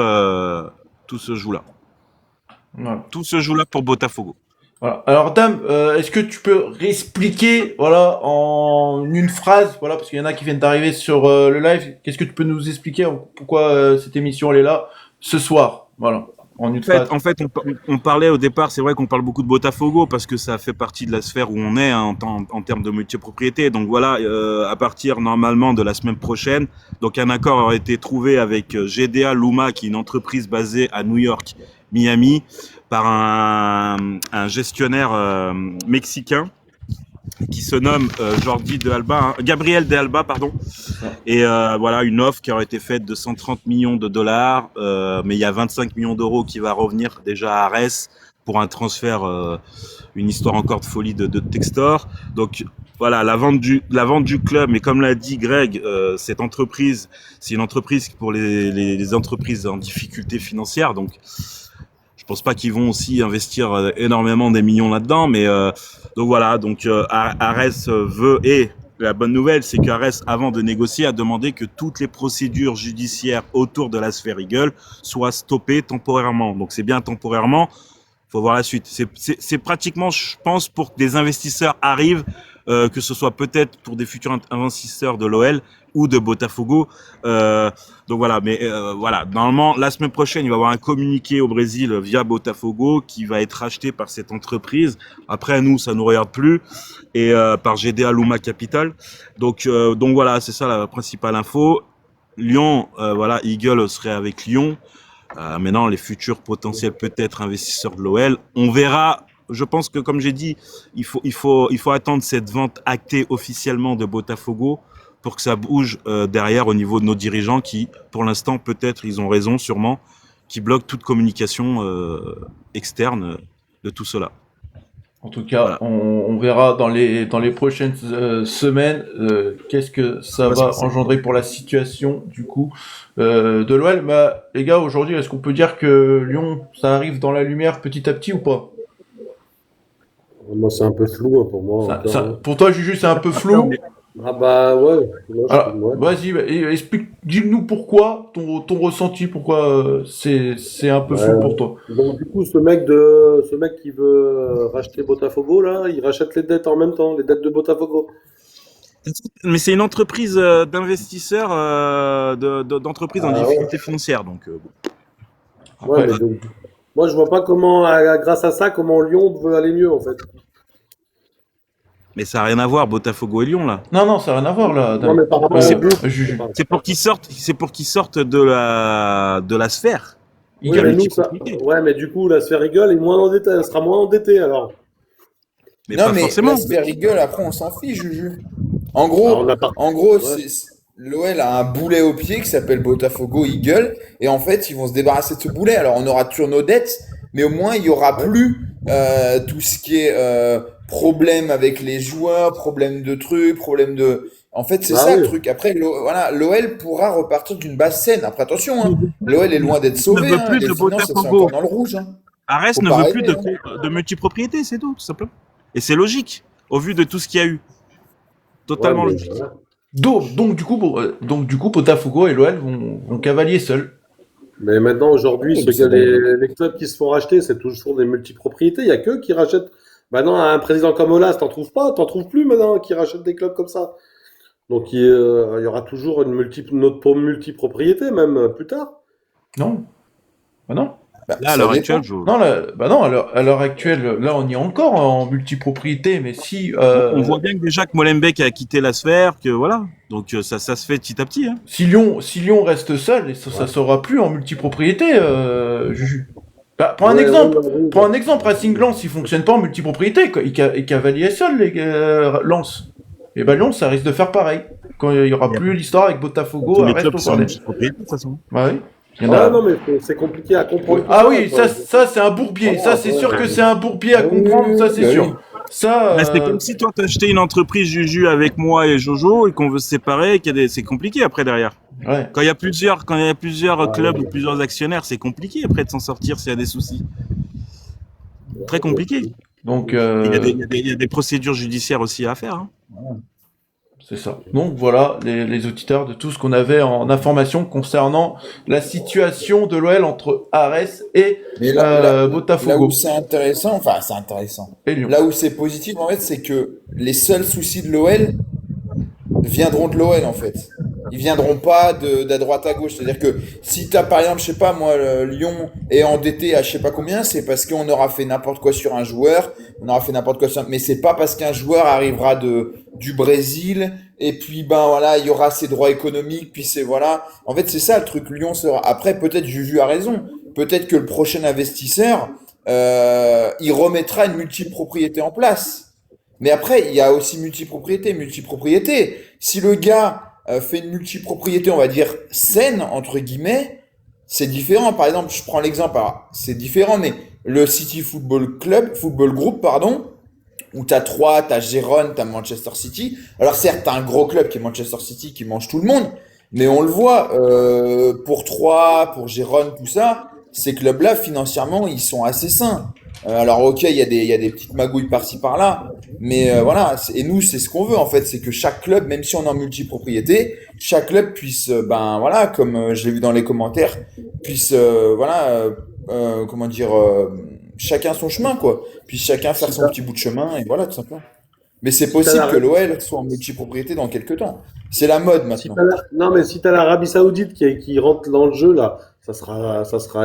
tout se joue là. Voilà. Tout se joue là pour Botafogo. Voilà. Alors, dame, est-ce que tu peux réexpliquer, voilà, en une phrase, voilà, parce qu'il y en a qui viennent d'arriver sur le live. Qu'est-ce que tu peux nous expliquer pourquoi cette émission elle est là ce soir, voilà, en une phrase. On parlait au départ, c'est vrai qu'on parle beaucoup de Botafogo parce que ça fait partie de la sphère où on est hein, en termes de multipropriété. Donc voilà, à partir normalement de la semaine prochaine, donc un accord aurait été trouvé avec GDA Luma, qui est une entreprise basée à New York, Miami, par un gestionnaire mexicain qui se nomme Gabriel de Alba, pardon. Et voilà, une offre qui aurait été faite de 130 millions de dollars, mais il y a 25 millions d'euros qui va revenir déjà à Arès pour un transfert, une histoire encore de folie de Textor. Donc voilà, la vente du club, mais comme l'a dit Greg, cette entreprise, c'est une entreprise pour les entreprises en difficulté financière, donc je pense pas qu'ils vont aussi investir énormément des millions là-dedans, mais donc voilà, donc Arès veut et la bonne nouvelle, c'est qu'Arès, avant de négocier, a demandé que toutes les procédures judiciaires autour de la sphère Eagle soient stoppées temporairement. Donc c'est bien temporairement, faut voir la suite. C'est pratiquement, je pense, pour que des investisseurs arrivent, que ce soit peut-être pour des futurs investisseurs de l'OL ou de Botafogo. Donc voilà, mais voilà, normalement, la semaine prochaine, il va y avoir un communiqué au Brésil via Botafogo qui va être racheté par cette entreprise. Après, nous, ça nous regarde plus, et par GDA Luma Capital. Donc voilà, c'est ça la principale info. Lyon, voilà, Eagle serait avec Lyon. Maintenant, les futurs potentiels peut-être investisseurs de l'OL, on verra. Je pense que, comme j'ai dit, il faut attendre cette vente actée officiellement de Botafogo pour que ça bouge derrière au niveau de nos dirigeants qui, pour l'instant, peut-être, ils ont raison, sûrement, qui bloquent toute communication externe de tout cela. En tout cas, Voilà. on verra dans les prochaines semaines qu'est-ce que ça va engendrer pour la situation du coup de l'OL. Bah, les gars, aujourd'hui, est-ce qu'on peut dire que Lyon, ça arrive dans la lumière petit à petit ou pas? Moi, c'est un peu flou pour moi. Pour toi, Juju, c'est un peu flou. Ah bah ouais. Alors, vas-y, explique, dis-nous pourquoi ton ressenti, pourquoi c'est un peu flou pour toi. Donc du coup, ce mec qui veut racheter Botafogo là, il rachète les dettes en même temps, les dettes de Botafogo. Mais c'est une entreprise d'investisseurs, d'entreprises en difficulté financière, donc. Ouais, mais donc, moi, je vois pas comment, grâce à ça, comment Lyon veut aller mieux en fait. Mais ça n'a rien à voir, Botafogo et Lyon, là. Non, ça n'a rien à voir, là. Non, mais par rapport Juju. C'est pour qu'ils sortent de la sphère. Oui, mais du coup, la sphère Eagle est moins endettée, elle sera moins endettée alors. Mais non, pas mais forcément. la sphère Eagle, après, on s'en fiche, Juju. En gros, l'OL a un boulet au pied qui s'appelle Botafogo Eagle, et en fait, ils vont se débarrasser de ce boulet. Alors, on aura toujours nos dettes, mais au moins, il y aura plus tout ce qui est problème avec les joueurs, problème de trucs, problème de... En fait, c'est ça le truc. Après, l'OL pourra repartir d'une base saine. Après, attention, hein, l'OL est loin d'être sauvé. Ne veut plus les de finances, elles sont Botafogo. encore dans le rouge. Hein. Arès ne veut plus de multipropriété, c'est tout simplement. Et c'est logique, au vu de tout ce qu'il y a eu. Totalement logique. Donc du coup, Botafogo et l'OL vont cavalier seuls. Mais maintenant, aujourd'hui, les clubs qui se font racheter, c'est toujours des multipropriétés. Il n'y a qu'eux qui rachètent. Maintenant, un président comme Olas, t'en trouves plus maintenant qui rachète des clubs comme ça. Donc, il y aura toujours notre multipropriété, même plus tard. Non. Bah non. Là, à l'heure actuelle, à l'heure actuelle, là, on y est encore en multipropriété, mais si... On voit bien que déjà que Molenbeek a quitté la sphère, que voilà. Donc, ça se fait petit à petit. Hein. Si Lyon reste seul, ça sera plus en multipropriété, Juju. Bah, prends un exemple, Racing Lens, il fonctionne pas en multipropriété, et Cavalier seul, Lens. Et bah Lens, ça risque de faire pareil. Quand il y aura plus l'histoire avec Botafogo, les clubs sont en multipropriété, de toute façon. Bah oui. Non, mais c'est compliqué à comprendre. Oui. Ah oui, ça c'est un bourbier. Ça, c'est sûr que c'est un bourbier à comprendre, ça, c'est sûr. Ça, c'est comme si toi, t'achetais une entreprise Juju avec moi et Jojo et qu'on veut se séparer, c'est compliqué après derrière. Ouais. Quand il y a plusieurs clubs ou plusieurs actionnaires, c'est compliqué après de s'en sortir s'il y a des soucis. Très compliqué. Donc, il y a des procédures judiciaires aussi à faire. Hein. C'est ça. Donc voilà, les auditeurs, de tout ce qu'on avait en information concernant la situation de l'OL entre Arès et Botafogo. Là où c'est intéressant, là où c'est positif, en fait, c'est que les seuls soucis de l'OL viendront de l'OL, en fait. Ils viendront pas de droite à gauche. C'est-à-dire que si t'as, par exemple, je sais pas, moi, Lyon est endetté à je sais pas combien, c'est parce qu'on aura fait n'importe quoi sur un joueur, mais c'est pas parce qu'un joueur arrivera du Brésil, et puis, voilà, il y aura ses droits économiques, puis voilà. En fait, c'est ça le truc. Lyon sera, après, peut-être Juju a raison. Peut-être que le prochain investisseur, il remettra une multipropriété en place. Mais après, il y a aussi multipropriété. Si le gars, fait une multipropriété, on va dire, saine, entre guillemets, c'est différent. Par exemple, je prends l'exemple, alors, c'est différent, mais le City Football Group, où t'as Gérone, t'as Manchester City. Alors certes, t'as un gros club qui est Manchester City, qui mange tout le monde, mais on le voit, pour Troyes, pour Gérone, tout ça, ces clubs-là, financièrement, ils sont assez sains. Alors ok, il y a des petites magouilles par-ci par-là, mais voilà. Et nous, c'est ce qu'on veut en fait, c'est que chaque club, même si on est en multipropriété, chaque club puisse, voilà, comme je l'ai vu dans les commentaires, puisse, voilà, chacun son chemin, quoi. Puis chacun faire Si son t'as petit bout de chemin, et voilà, tout simplement. Mais c'est si t'as possible que la, l'OL soit en multipropriété dans quelques temps. C'est la mode si maintenant. t'as non, mais si t'as l'Arabie Saoudite qui rentre dans le jeu, là, ils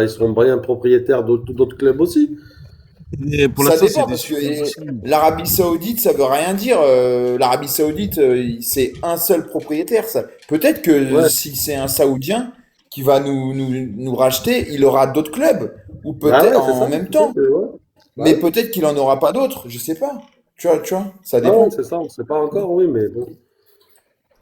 seront bien propriétaires d'autres clubs aussi. Et pour Ça l'instant, c'est dépend, des parce que suppositions. l'Arabie Saoudite, ça veut rien dire. L'Arabie Saoudite, c'est un seul propriétaire. Ça. Peut-être que Ouais, si c'est un Saoudien qui va nous racheter, il aura d'autres clubs, ou bah peut-être ouais, c'est en ça. même Peut-être temps. que, ouais. Bah Mais ouais. peut-être qu'il en aura pas d'autres, je sais pas. Tu vois, ça Ah ouais, dépend. c'est ça, on sait pas encore, oui, mais bon.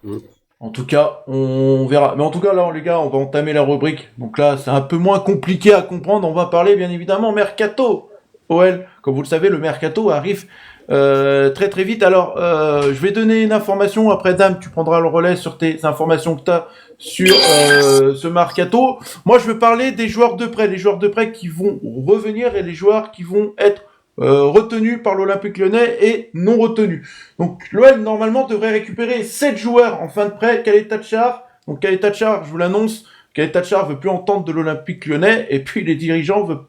Mm. En tout cas, on verra. Mais en tout cas, là, les gars, on va entamer la rubrique. Donc là, c'est un peu moins compliqué à comprendre. On va parler, bien évidemment, mercato. OL, comme vous le savez, le mercato arrive très très vite. Alors, je vais donner une information. Après, Dame, tu prendras le relais sur tes informations que tu as sur ce mercato. Moi, je veux parler des joueurs de prêt. Les joueurs de prêt qui vont revenir et les joueurs qui vont être retenus par l'Olympique Lyonnais et non retenus. Donc l'OL normalement devrait récupérer 7 joueurs en fin de prêt. Khaled Tachar. Donc Khaled Tachar, je vous l'annonce, Khaled Tachar veut plus entendre de l'Olympique Lyonnais et puis les dirigeants veulent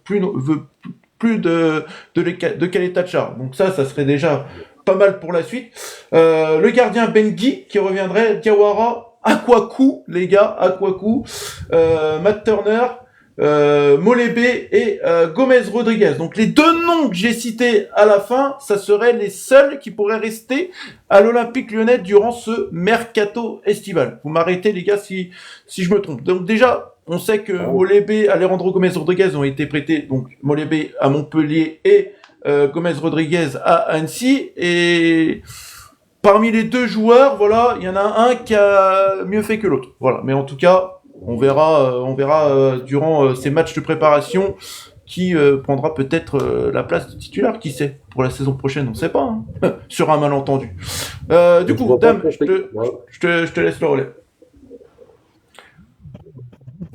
plus de Khaled Tachar. Donc ça serait déjà pas mal pour la suite. Le gardien Bengui qui reviendrait, Diawara, Akwaku, les gars, Akwaku, Matt Turner, Molébé et Gomez Rodriguez. Donc les deux noms que j'ai cités à la fin, ça seraient les seuls qui pourraient rester à l'Olympique Lyonnais durant ce mercato estival. Vous m'arrêtez les gars si je me trompe. Donc déjà, on sait que Ah ouais. Molébé, Alejandro Gomez Rodriguez ont été prêtés, donc Molébé à Montpellier et Gomez Rodriguez à Annecy. Et parmi les deux joueurs, voilà, il y en a un qui a mieux fait que l'autre. Voilà, mais en tout cas, on verra durant ces matchs de préparation qui prendra peut-être la place de titulaire, qui sait, pour la saison prochaine, on sait pas, hein, sur un malentendu. Du Mais je coup, vois pas Dame, le conflit. Ouais. je te laisse le relais.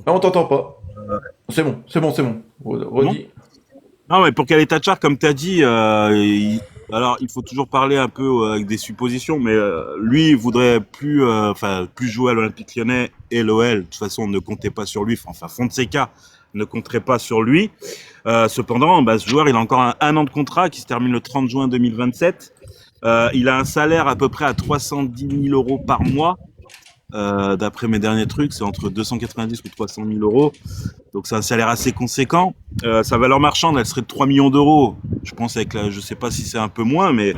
Ah, on t'entend pas. C'est bon. Non? Redis. Non, mais pour Khaled Tachar, comme tu as dit, alors il faut toujours parler un peu avec des suppositions, mais lui, il voudrait plus jouer à l'Olympique Lyonnais et l'OL. De toute façon, on ne comptait pas sur lui. Enfin, Fonseca ne compterait pas sur lui. Cependant, ce joueur, il a encore un an de contrat qui se termine le 30 juin 2027. Il a un salaire à peu près à 310 000 euros par mois. D'après mes derniers trucs, c'est entre 290 ou 300 000 euros. Donc c'est un salaire assez conséquent. Sa valeur marchande, elle serait de 3 millions d'euros. Je pense je sais pas si c'est un peu moins, mais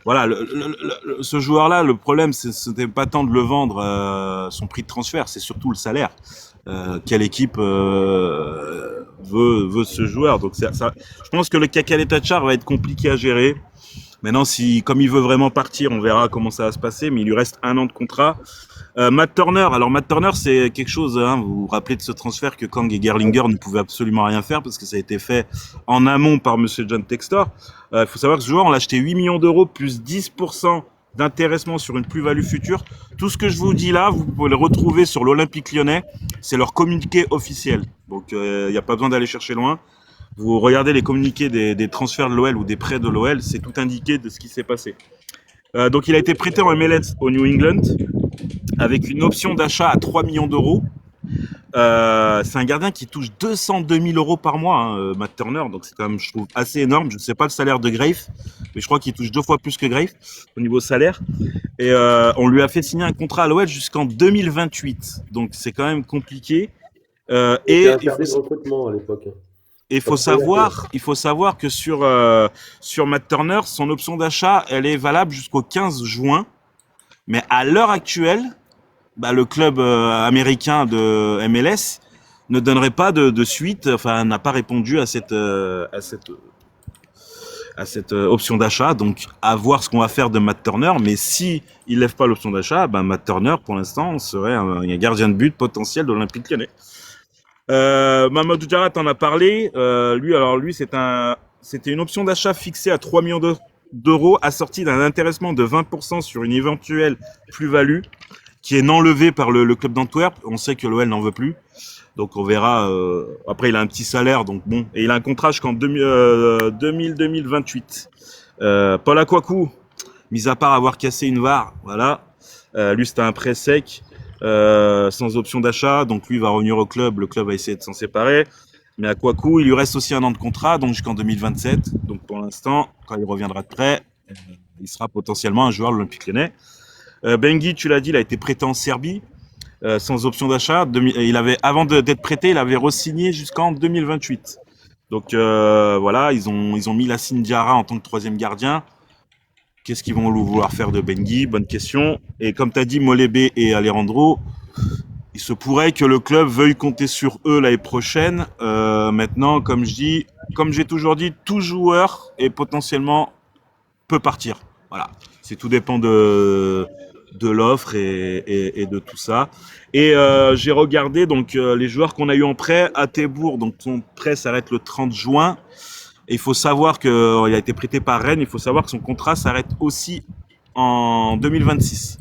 voilà, ce joueur-là, le problème, ce n'était pas tant de le vendre, son prix de transfert, c'est surtout le salaire. Quelle équipe veut ce joueur? Donc je pense que le Khaled Tachar va être compliqué à gérer. Maintenant, comme il veut vraiment partir, on verra comment ça va se passer, mais il lui reste un an de contrat. Matt Turner, alors Matt Turner, c'est quelque chose, hein, vous vous rappelez de ce transfert que Kang et Gerlinger ne pouvaient absolument rien faire parce que ça a été fait en amont par Monsieur John Textor. Il faut savoir que ce joueur, on l'a acheté 8 millions d'euros plus 10% d'intéressement sur une plus-value future. Tout ce que je vous dis là, vous pouvez le retrouver sur l'Olympique Lyonnais. C'est leur communiqué officiel. Donc, il n'y a pas besoin d'aller chercher loin. Vous regardez les communiqués des transferts de l'OL ou des prêts de l'OL, c'est tout indiqué de ce qui s'est passé. Donc il a été prêté en MLS au New England avec une option d'achat à 3 millions d'euros. C'est un gardien qui touche 202 000 euros par mois, hein, Matt Turner, donc c'est quand même, je trouve, assez énorme. Je ne sais pas le salaire de Grafe, mais je crois qu'il touche 2 fois plus que Grafe au niveau salaire. Et on lui a fait signer un contrat à l'OL jusqu'en 2028, donc c'est quand même compliqué. C'était interdit de recrutement à l'époque. Il faut savoir que sur Matt Turner, son option d'achat, elle est valable jusqu'au 15 juin. Mais à l'heure actuelle, le club américain de MLS ne donnerait pas de suite, enfin n'a pas répondu à cette option d'achat. Donc à voir ce qu'on va faire de Matt Turner. Mais si il lève pas l'option d'achat, Matt Turner pour l'instant serait un gardien de but potentiel de l'Olympique Lyonnais. Mamadou Diarra t'en a parlé. Lui, c'était une option d'achat fixée à 3 millions d'euros, assortie d'un intéressement de 20% sur une éventuelle plus-value, qui est non levée par le club d'Antwerp. On sait que l'OL n'en veut plus. Donc on verra. Après, il a un petit salaire, donc bon. Et il a un contrat jusqu'en 2028. Paul Akwaku, mis à part avoir cassé une VAR, voilà. Lui, c'était un prêt sec. Sans option d'achat, donc lui va revenir au club, le club va essayer de s'en séparer. Mais à Kouakou, il lui reste aussi un an de contrat, donc jusqu'en 2027. Donc pour l'instant, quand il reviendra de prêt, il sera potentiellement un joueur de l'Olympique Lyonnais. Bengi, tu l'as dit, il a été prêté en Serbie, sans option d'achat. Avant d'être prêté, il avait re-signé jusqu'en 2028. Donc voilà, ils ont mis Lassine Diarra en tant que troisième gardien. Qu'est-ce qu'ils vont vouloir faire de Bengi? Bonne question. Et comme tu as dit, Molébé et Alejandro, il se pourrait que le club veuille compter sur eux l'année prochaine. Maintenant, comme j'ai toujours dit, tout joueur est potentiellement peut partir. Voilà, c'est tout dépend de l'offre et de tout ça. Et j'ai regardé donc les joueurs qu'on a eu en prêt. Attebourg, donc son prêt s'arrête le 30 juin. Et il faut savoir qu'il a été prêté par Rennes. Il faut savoir que son contrat s'arrête aussi en 2026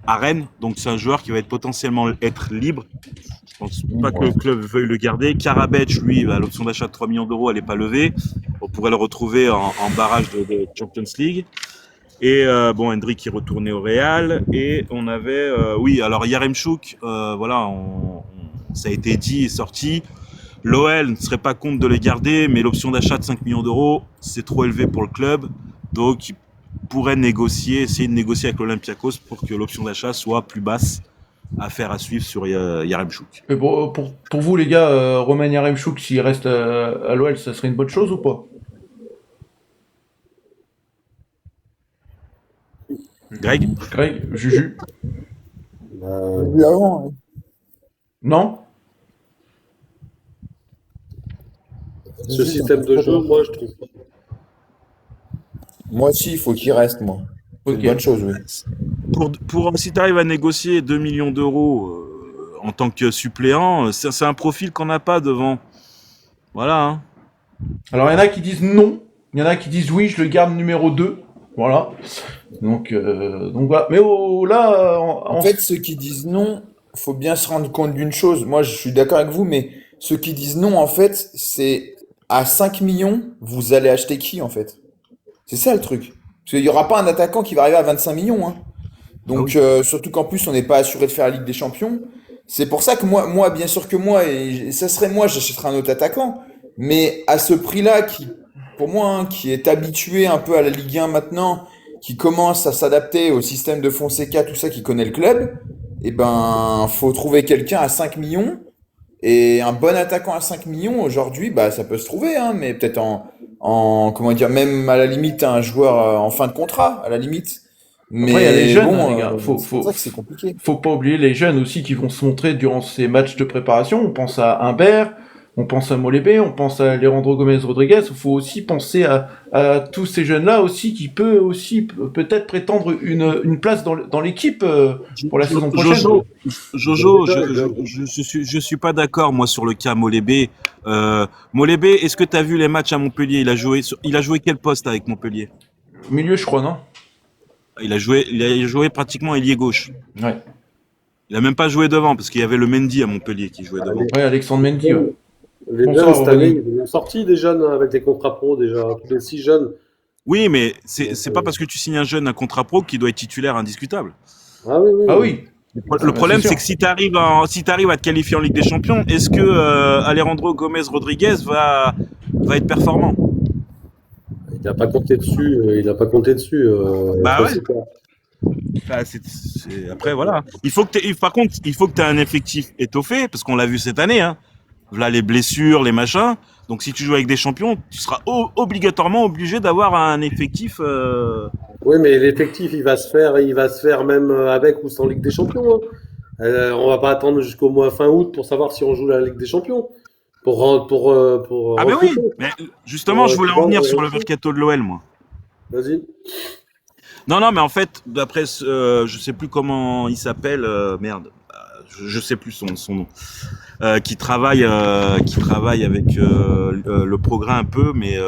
à Rennes. Donc c'est un joueur qui va potentiellement être libre. Je pense pas que le club veuille le garder. Karabec, lui, l'option d'achat de 3 millions d'euros, elle n'est pas levée. On pourrait le retrouver en barrage de Champions League. Et Hendrick qui retournait au Real. Et on avait, alors Yaremchuk, voilà, ça a été dit et sorti. L'OL ne serait pas contre de les garder, mais l'option d'achat de 5 millions d'euros, c'est trop élevé pour le club. Donc, il pourrait essayer de négocier avec l'Olympiakos pour que l'option d'achat soit plus basse. Affaire à suivre sur Yaremchuk. Et pour vous, les gars, Romain Yaremchuk, s'il reste à l'OL, ça serait une bonne chose ou pas? Greg, Juju? Avant, Non? Ce système de jeu, moi, je trouve pas. Moi aussi, il faut qu'il reste, moi. C'est Ok. une bonne chose, oui. si tu arrives à négocier 2 millions d'euros en tant que suppléant, c'est un profil qu'on n'a pas devant. Voilà. Hein. Alors, il y en a qui disent non, il y en a qui disent oui, je le garde numéro 2. Voilà. Donc voilà. Mais là... En fait, ceux qui disent non, faut bien se rendre compte d'une chose. Moi, je suis d'accord avec vous, mais ceux qui disent non, en fait, c'est à 5 millions, vous allez acheter qui, en fait? C'est ça le truc. Parce qu'il n'y aura pas un attaquant qui va arriver à 25 millions. Hein. Donc, surtout qu'en plus, on n'est pas assuré de faire la Ligue des Champions. C'est pour ça que moi, bien sûr que moi, et ça serait moi, j'achèterais un autre attaquant. Mais à ce prix-là, qui, pour moi, hein, qui est habitué un peu à la Ligue 1 maintenant, qui commence à s'adapter au système de Fonseca, tout ça, qui connaît le club, eh ben, faut trouver quelqu'un à 5 millions. Et un bon attaquant à 5 millions, aujourd'hui, bah, ça peut se trouver, hein, mais peut-être comment dire, même à la limite, un joueur en fin de contrat, à la limite. Mais après, il y a les jeunes, bon, hein, les gars. c'est pour ça que c'est compliqué. Faut pas oublier les jeunes aussi qui vont se montrer durant ces matchs de préparation. On pense à Humbert, on pense à Molébé, on pense à Alejandro Gomez Rodriguez. Il faut aussi penser à tous ces jeunes-là aussi qui peut aussi peut-être prétendre une place dans l'équipe pour la saison prochaine. Jojo, je suis pas d'accord moi sur le cas Molébé. Molébé, est-ce que tu as vu les matchs à Montpellier? Il a joué quel poste avec Montpellier? Milieu, je crois, non? Il a joué pratiquement ailier gauche. Ouais. Il a même pas joué devant parce qu'il y avait le Mendy à Montpellier qui jouait devant. Ouais, Alexandre Mendy. Ouais. Les jeunes, cette année, ils ont sorti des jeunes avec des contrats pro déjà, tous les 6 jeunes. Oui, mais c'est pas parce que tu signes un jeune un contrat pro qu'il doit être titulaire indiscutable. Ah oui, oui. Ah oui. Le problème, c'est que si tu arrives à te qualifier en Ligue des Champions, est-ce que Alejandro Gomez Rodriguez va être performant? Il n'a pas compté dessus. Bah ouais. Bah, après, voilà. Par contre, il faut que tu aies un effectif étoffé, parce qu'on l'a vu cette année. Hein. Voilà les blessures, les machins. Donc, si tu joues avec des champions, tu seras obligatoirement obligé d'avoir un effectif. Oui, mais l'effectif, il va se faire même avec ou sans Ligue des Champions. Hein. On va pas attendre jusqu'au mois fin août pour savoir si on joue la Ligue des Champions. Ah ben oui, mais justement, je voulais en venir sur le mercato de l'OL, moi. Vas-y. Non, mais en fait, d'après, je sais plus comment il s'appelle, merde, je sais plus son nom, qui travaille avec le Progrès un peu, mais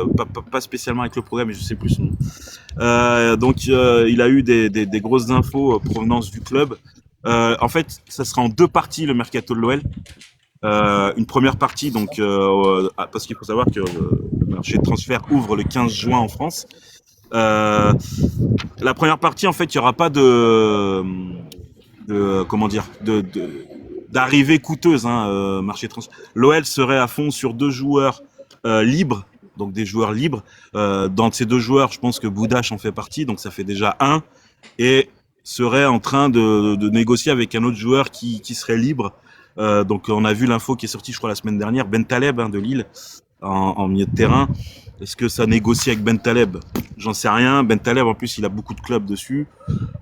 pas spécialement avec le Progrès, mais je sais plus son nom. Donc, il a eu des grosses infos provenance du club. En fait, ça sera en 2 parties le mercato de l'OL. Une première partie, donc, parce qu'il faut savoir que le marché de transfert ouvre le 15 juin en France. La première partie, en fait, il n'y aura pas comment dire, d'arrivées coûteuses, marché trans. L'OL serait à fond sur 2 joueurs libres, donc des joueurs libres. Dans ces 2 joueurs, je pense que Boudache en fait partie, donc ça fait déjà 1, et serait en train de négocier avec un autre joueur qui serait libre. Donc on a vu l'info qui est sortie, je crois, la semaine dernière, Bentaleb de Lille, en milieu de terrain. Est-ce que ça négocie avec Bentaleb? J'en sais rien. Bentaleb, en plus, il a beaucoup de clubs dessus.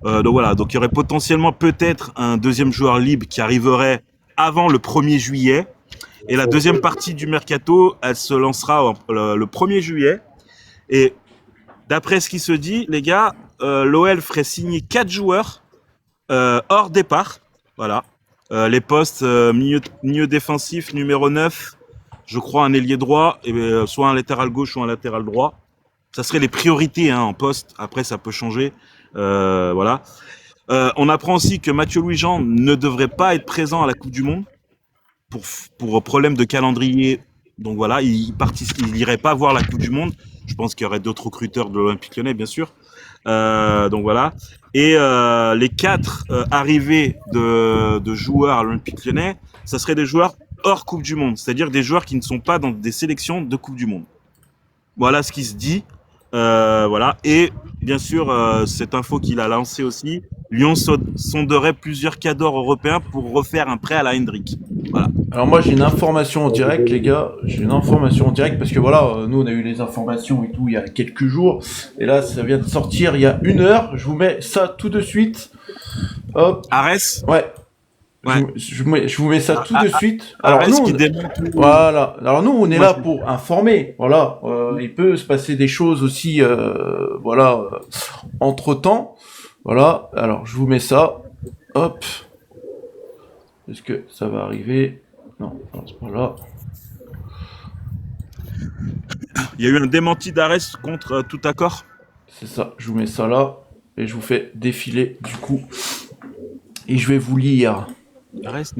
Donc voilà, donc il y aurait potentiellement peut-être un deuxième joueur libre qui arriverait avant le 1er juillet. Et la deuxième partie du mercato, elle se lancera le 1er juillet. Et d'après ce qui se dit, les gars, l'OL ferait signer 4 joueurs hors départ. Voilà. Les postes milieu défensif, numéro 9, je crois un ailier droit, et soit un latéral gauche, soit un latéral droit. Ça serait les priorités en poste. Après, ça peut changer. Voilà. On apprend aussi que Mathieu Louis-Jean ne devrait pas être présent à la Coupe du Monde pour problème de calendrier. Donc voilà, il irait pas voir la Coupe du Monde. Je pense qu'il y aurait d'autres recruteurs de l'Olympique Lyonnais, bien sûr. Donc voilà. Et les 4 arrivées de joueurs à l'Olympique Lyonnais, ça serait des joueurs hors Coupe du Monde, c'est-à-dire des joueurs qui ne sont pas dans des sélections de Coupe du Monde. Voilà ce qui se dit. Voilà. Et bien sûr, cette info qu'il a lancée aussi, Lyon sonderait plusieurs cadors européens pour refaire un prêt à la Hendrick. Voilà. Alors moi j'ai une information en direct, les gars. J'ai une information en direct parce que voilà, nous on a eu les informations et tout il y a quelques jours. Et là ça vient de sortir il y a 1 heure. Je vous mets ça tout de suite. Hop. Arès. Ouais. Ouais. Je vous mets ça tout de suite. Alors Arès nous, qui démonte. voilà. Alors nous on est là pour informer. Voilà. Il peut se passer des choses aussi. Voilà. Entre temps. Voilà. Alors je vous mets ça. Hop. Est-ce que ça va arriver? Non, c'est pas là. Il y a eu un démenti d'Arès contre tout accord. C'est ça, je vous mets ça là et je vous fais défiler du coup. Et je vais vous lire. Arès,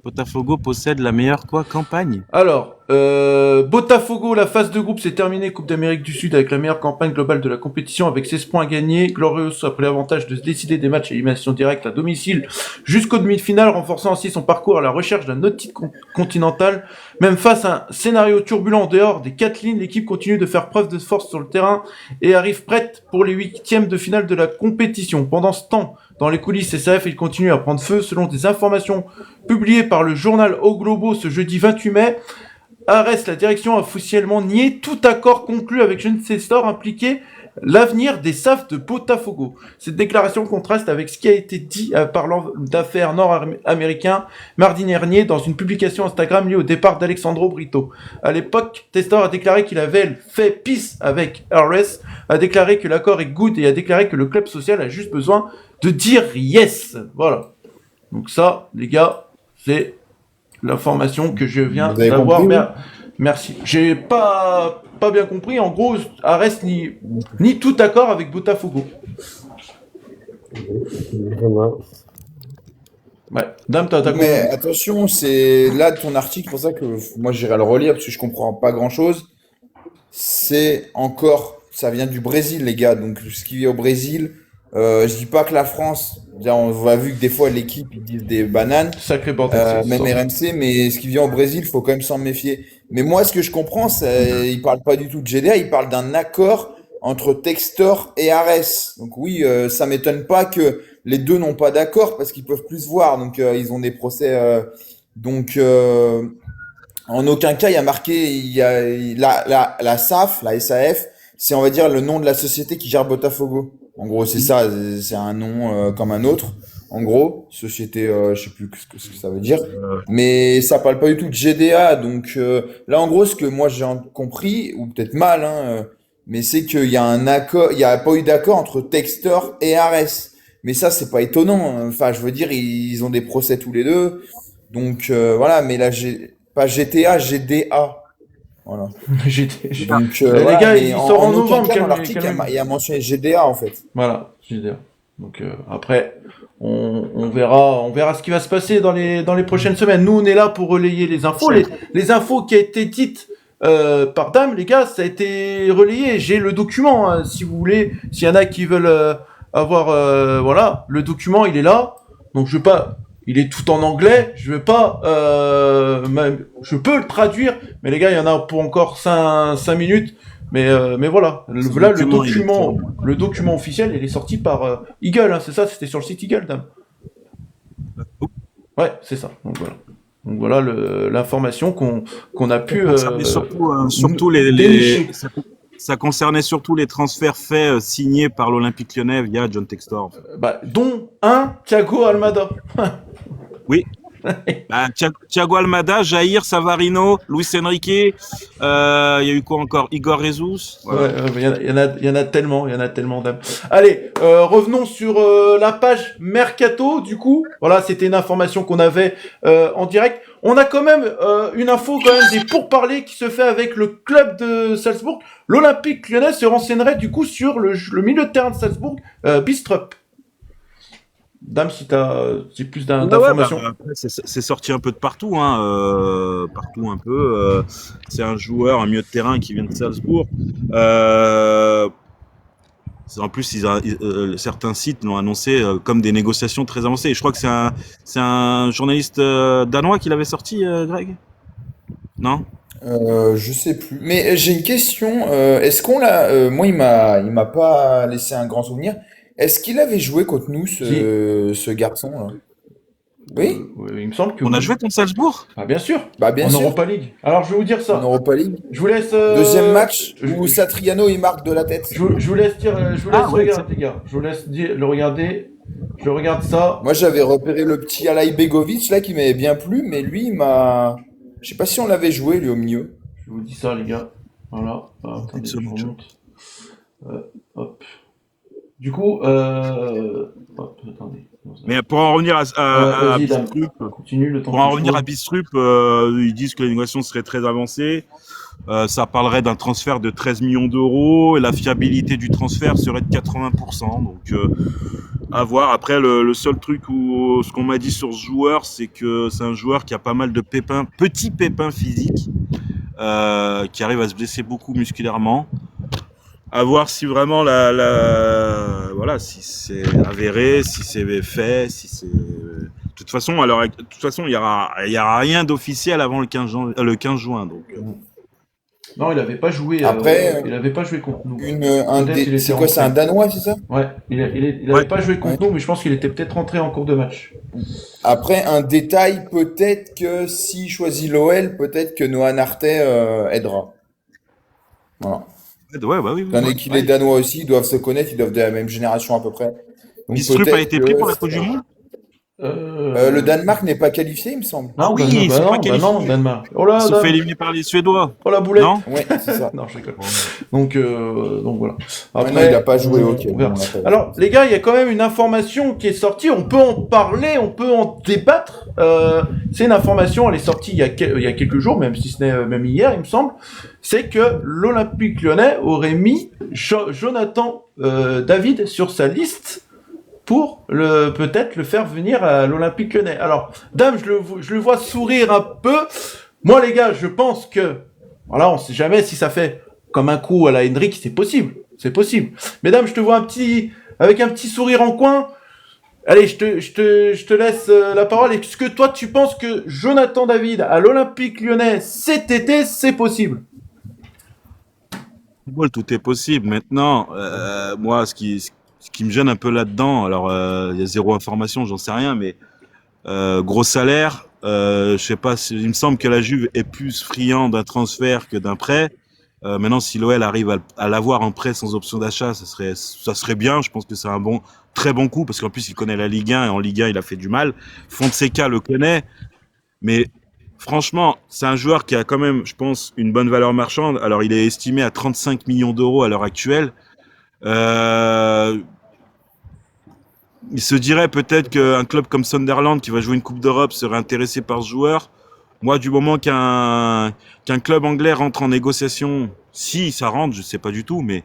Botafogo possède la meilleure campagne. Alors, Botafogo, la phase de groupe s'est terminée, Coupe d'Amérique du Sud avec la meilleure campagne globale de la compétition avec 16 points gagnés, glorieuse après l'avantage de se décider des matchs à élimination directe à domicile jusqu'aux demi-finales, renforçant ainsi son parcours à la recherche d'un autre titre continental. Même face à un scénario turbulent en dehors des 4 lignes, l'équipe continue de faire preuve de force sur le terrain et arrive prête pour les 8e de finale de la compétition. Pendant ce temps, dans les coulisses, SAF, il continue à prendre feu. Selon des informations publiées par le journal O Globo ce jeudi 28 mai, Arès, la direction a officiellement nié tout accord conclu avec Gencestor impliqué l'avenir des SAF de Botafogo. Cette déclaration contraste avec ce qui a été dit par l'homme d'affaires nord-américain mardi dernier dans une publication Instagram liée au départ d'Alexandro Brito. À l'époque, Testor a déclaré qu'il avait fait peace avec Arès, a déclaré que l'accord est good et a déclaré que le club social a juste besoin de dire yes. Voilà. Donc ça, les gars, c'est l'information que je viens d'avoir. Merci. J'ai pas bien compris. En gros, Arès ni tout accord avec Botafogo. Ouais. Dame, t'as compris. Mais attention, c'est là ton article, pour ça que moi j'irai le relire parce que je comprends pas grand chose. C'est encore, ça vient du Brésil, les gars. Donc ce qui vient au Brésil, je dis pas que la France, on voit vu que des fois l'équipe ils disent des bananes, Sacré bordel. même RMC, mais ce qui vient au Brésil, faut quand même s'en méfier. Mais moi, ce que je comprends, c'est il parle pas du tout de GDA, il parle d'un accord entre Textor et Arès. Donc oui, ça m'étonne pas que les deux n'ont pas d'accord parce qu'ils peuvent plus se voir. Donc ils ont des procès. Donc en aucun cas il y a marqué la SAF, la SAF, c'est on va dire le nom de la société qui gère Botafogo. En gros, c'est ça, c'est un nom comme un autre. En gros, société, je sais plus ce que ça veut dire, mais ça parle pas du tout de GDA. Donc là, en gros, ce que moi j'ai compris, ou peut-être mal, mais c'est qu'il y a un accord, il y a pas eu d'accord entre Textor et Arès. Mais ça, c'est pas étonnant. Enfin, je veux dire, ils ont des procès tous les deux. Donc voilà, mais là, pas GTA, GDA. Voilà. Donc, les voilà, gars, ils sortent en novembre. Dans l'article, il y a mentionné GDA en fait. Voilà, GDA. Donc après, on verra ce qui va se passer dans les prochaines semaines. Nous, on est là pour relayer les infos. Les infos qui a été dites par Dame, les gars, ça a été relayé. J'ai le document, hein, si vous voulez. S'il y en a qui veulent avoir, voilà, le document, il est là. Donc je veux pas. il est tout en anglais. Je vais pas, je peux le traduire, mais les gars, il y en a pour encore 5 minutes. Mais voilà, là le document officiel, il est sorti par Eagle, hein, c'est ça, c'était sur le site Eagle, dame. Ouais, c'est ça. Donc voilà l'information qu'on a pu surtout ça concernait surtout les transferts faits signés par l'Olympique Lyonnais via John Textor. Dont un Thiago Almada. Oui. Thiago Almada, Jair, Savarino, Luis Enrique, il y a eu quoi encore? Igor Jesus. Voilà. Il y en a tellement d'âmes. Allez, revenons sur la page Mercato, du coup. Voilà, c'était une information qu'on avait en direct. On a quand même une info, quand même, des pourparlers qui se fait avec le club de Salzbourg. L'Olympique Lyonnais se renseignerait, du coup, sur le milieu de terrain de Salzbourg, Bistrup. Dame, si plus d'informations. Après, c'est sorti un peu de partout, hein, partout un peu. C'est un joueur, un milieu de terrain qui vient de Salzbourg. En plus, certains sites l'ont annoncé comme des négociations très avancées. Et je crois que c'est un journaliste danois qui l'avait sorti, Greg? Non? Je sais plus. Mais j'ai une question. Est-ce qu'on l'a. Moi, il m'a pas laissé un grand souvenir. Est-ce qu'il avait joué contre nous, ce garçon-là? Oui? Il me semble que On a joué contre Salzbourg? bien sûr. Bien en sûr. Europa League. Alors, je vais vous dire ça. En Europa League. Je vous laisse. Deuxième match où Satriano il marque de la tête. Je vous laisse dire. Regarder, les gars. Je vous laisse le regarder. Je regarde ça. Moi, j'avais repéré le petit Alay Begovic là qui m'avait bien plu, mais lui, il m'a. Je sais pas si on l'avait joué lui au milieu. Je vous dis ça, les gars. Voilà. Attendez, je remonte. Hop. Du coup, attendez. Mais pour en revenir à Bistrup, ils disent que la négociation serait très avancée. Ça parlerait d'un transfert de 13 millions d'euros et la fiabilité du transfert serait de 80%. Donc, à voir. Après, le seul truc ce qu'on m'a dit sur ce joueur, c'est que c'est un joueur qui a pas mal de petits pépins physiques, qui arrive à se blesser beaucoup musculairement. À voir si vraiment si c'est avéré, si c'est fait, si c'est. De toute façon, il y aura rien d'officiel avant le 15 juin, donc. Non, il n'avait pas joué. Après, il n'avait pas joué contre nous. C'est quoi, c'est un Danois, c'est ça? Ouais, il n'avait pas joué contre nous, mais je pense qu'il était peut-être rentré en cours de match. Après, un détail, peut-être que s'il choisit l'OL, peut-être que Noah Arte aidera. Voilà. Oui. Étant qu'il est danois aussi, ils doivent se connaître, ils doivent de la même génération à peu près. Bistrup a été pris pour la Coupe du Monde? Le Danemark n'est pas qualifié, il me semble. Ah oui, ils sont pas qualifiés. Non, Danemark. Ils se sont fait éliminer par les Suédois. Oh la boulette. Non, ouais, c'est ça. Non, je rigole. Donc voilà. Après, non, il n'a pas joué. Ok. Alors, les gars, il y a quand même une information qui est sortie. On peut en parler, on peut en débattre. C'est une information, elle est sortie il y a quelques jours, même si ce n'est même hier, il me semble. C'est que l'Olympique Lyonnais aurait mis Jonathan David sur sa liste pour peut-être le faire venir à l'Olympique Lyonnais. Alors, Dame, je le vois sourire un peu. Moi, les gars, je pense que, voilà, on sait jamais si ça fait comme un coup à la Hendrick, c'est possible. Mais Dame, je te vois avec un petit sourire en coin. Allez, je te laisse la parole. Est-ce que toi, tu penses que Jonathan David à l'Olympique Lyonnais cet été, c'est possible? Tout est possible. Maintenant, moi, ce qui me gêne un peu là-dedans, alors il y a zéro information, j'en sais rien, mais gros salaire, je sais pas, il me semble que la Juve est plus friand d'un transfert que d'un prêt. Maintenant, si l'OL arrive à l'avoir en prêt sans option d'achat, ça serait bien. Je pense que c'est un très bon coup, parce qu'en plus, il connaît la Ligue 1, et en Ligue 1, il a fait du mal. Fonseca le connaît, mais franchement, c'est un joueur qui a quand même, je pense, une bonne valeur marchande. Alors, il est estimé à 35 millions d'euros à l'heure actuelle. Il se dirait peut-être qu'un club comme Sunderland, qui va jouer une Coupe d'Europe, serait intéressé par ce joueur. Moi, du moment qu'un club anglais rentre en négociation, si ça rentre, je sais pas du tout, mais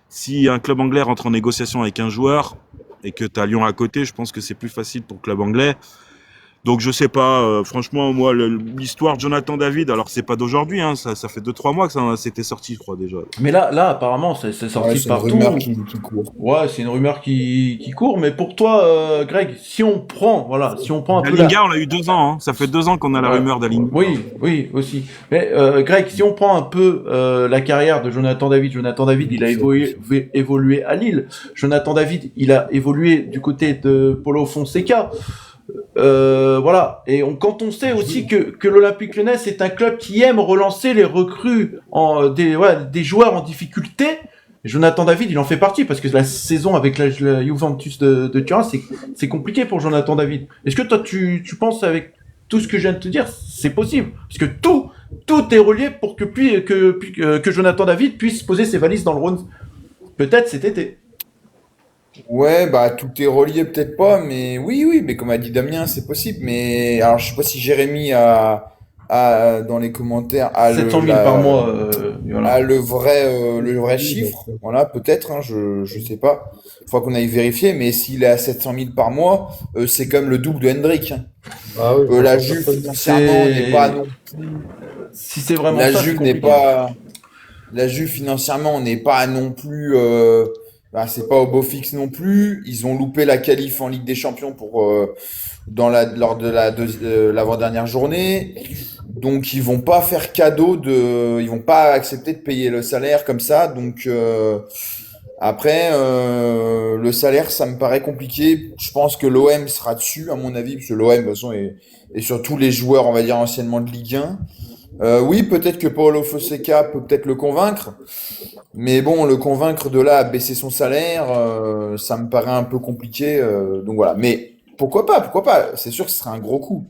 si un club anglais rentre en négociation avec un joueur et que tu as Lyon à côté, je pense que c'est plus facile pour le club anglais. Donc je sais pas, franchement, moi, l'histoire de Jonathan David, alors c'est pas d'aujourd'hui, hein, ça fait 2-3 mois que ça c'était sorti, je crois déjà. Mais là, apparemment, c'est Ouais, sorti c'est une rumeur partout. qui court. Ouais, c'est une rumeur qui court. Mais pour toi, Greg, si on prend un peu Dalinga, on l'a eu 2 ans, hein. Ça fait 2 ans qu'on a la Ouais. rumeur Dalinga. Oui, aussi. Mais Greg, si on prend un peu la carrière de Jonathan David, il a évolué à Lille. Jonathan David, il a évolué du côté de Paulo Fonseca. Voilà. Et quand on sait aussi que l'Olympique Lyonnais c'est un club qui aime relancer les recrues des joueurs en difficulté, Jonathan David il en fait partie parce que la saison avec la Juventus de Turin c'est compliqué pour Jonathan David. Est-ce que toi tu penses avec tout ce que je viens de te dire c'est possible parce que tout est relié pour que Jonathan David puisse poser ses valises dans le Rhône peut-être cet été. Ouais, bah tout est relié, peut-être pas, mais oui, mais comme a dit Damien, c'est possible. Mais alors, je sais pas si Jérémy dans les commentaires a 700 000 par mois, voilà. le vrai chiffre. Voilà, peut-être, hein, je sais pas. Faut qu'on aille vérifier, mais s'il est à 700 000 par mois, c'est comme le double de Hendrick, hein. Ah oui, La Juve, financièrement, n'est pas non Si c'est vraiment La ça, c'est Juve n'est compliqué. pas. La Juve financièrement n'est pas non plus. C'est pas au beau fixe non plus. Ils ont loupé la qualif en Ligue des Champions lors de l'avant-dernière journée. Donc ils vont pas faire ils vont pas accepter de payer le salaire comme ça. Donc après le salaire, ça me paraît compliqué. Je pense que l'OM sera dessus à mon avis, parce que l'OM de toute façon est sur tous les joueurs, on va dire anciennement de Ligue 1. Oui, peut-être que Paulo Fonseca peut peut-être le convaincre, mais bon, le convaincre de là à baisser son salaire, ça me paraît un peu compliqué. Donc voilà. Mais pourquoi pas, pourquoi pas? C'est sûr que ce serait un gros coup.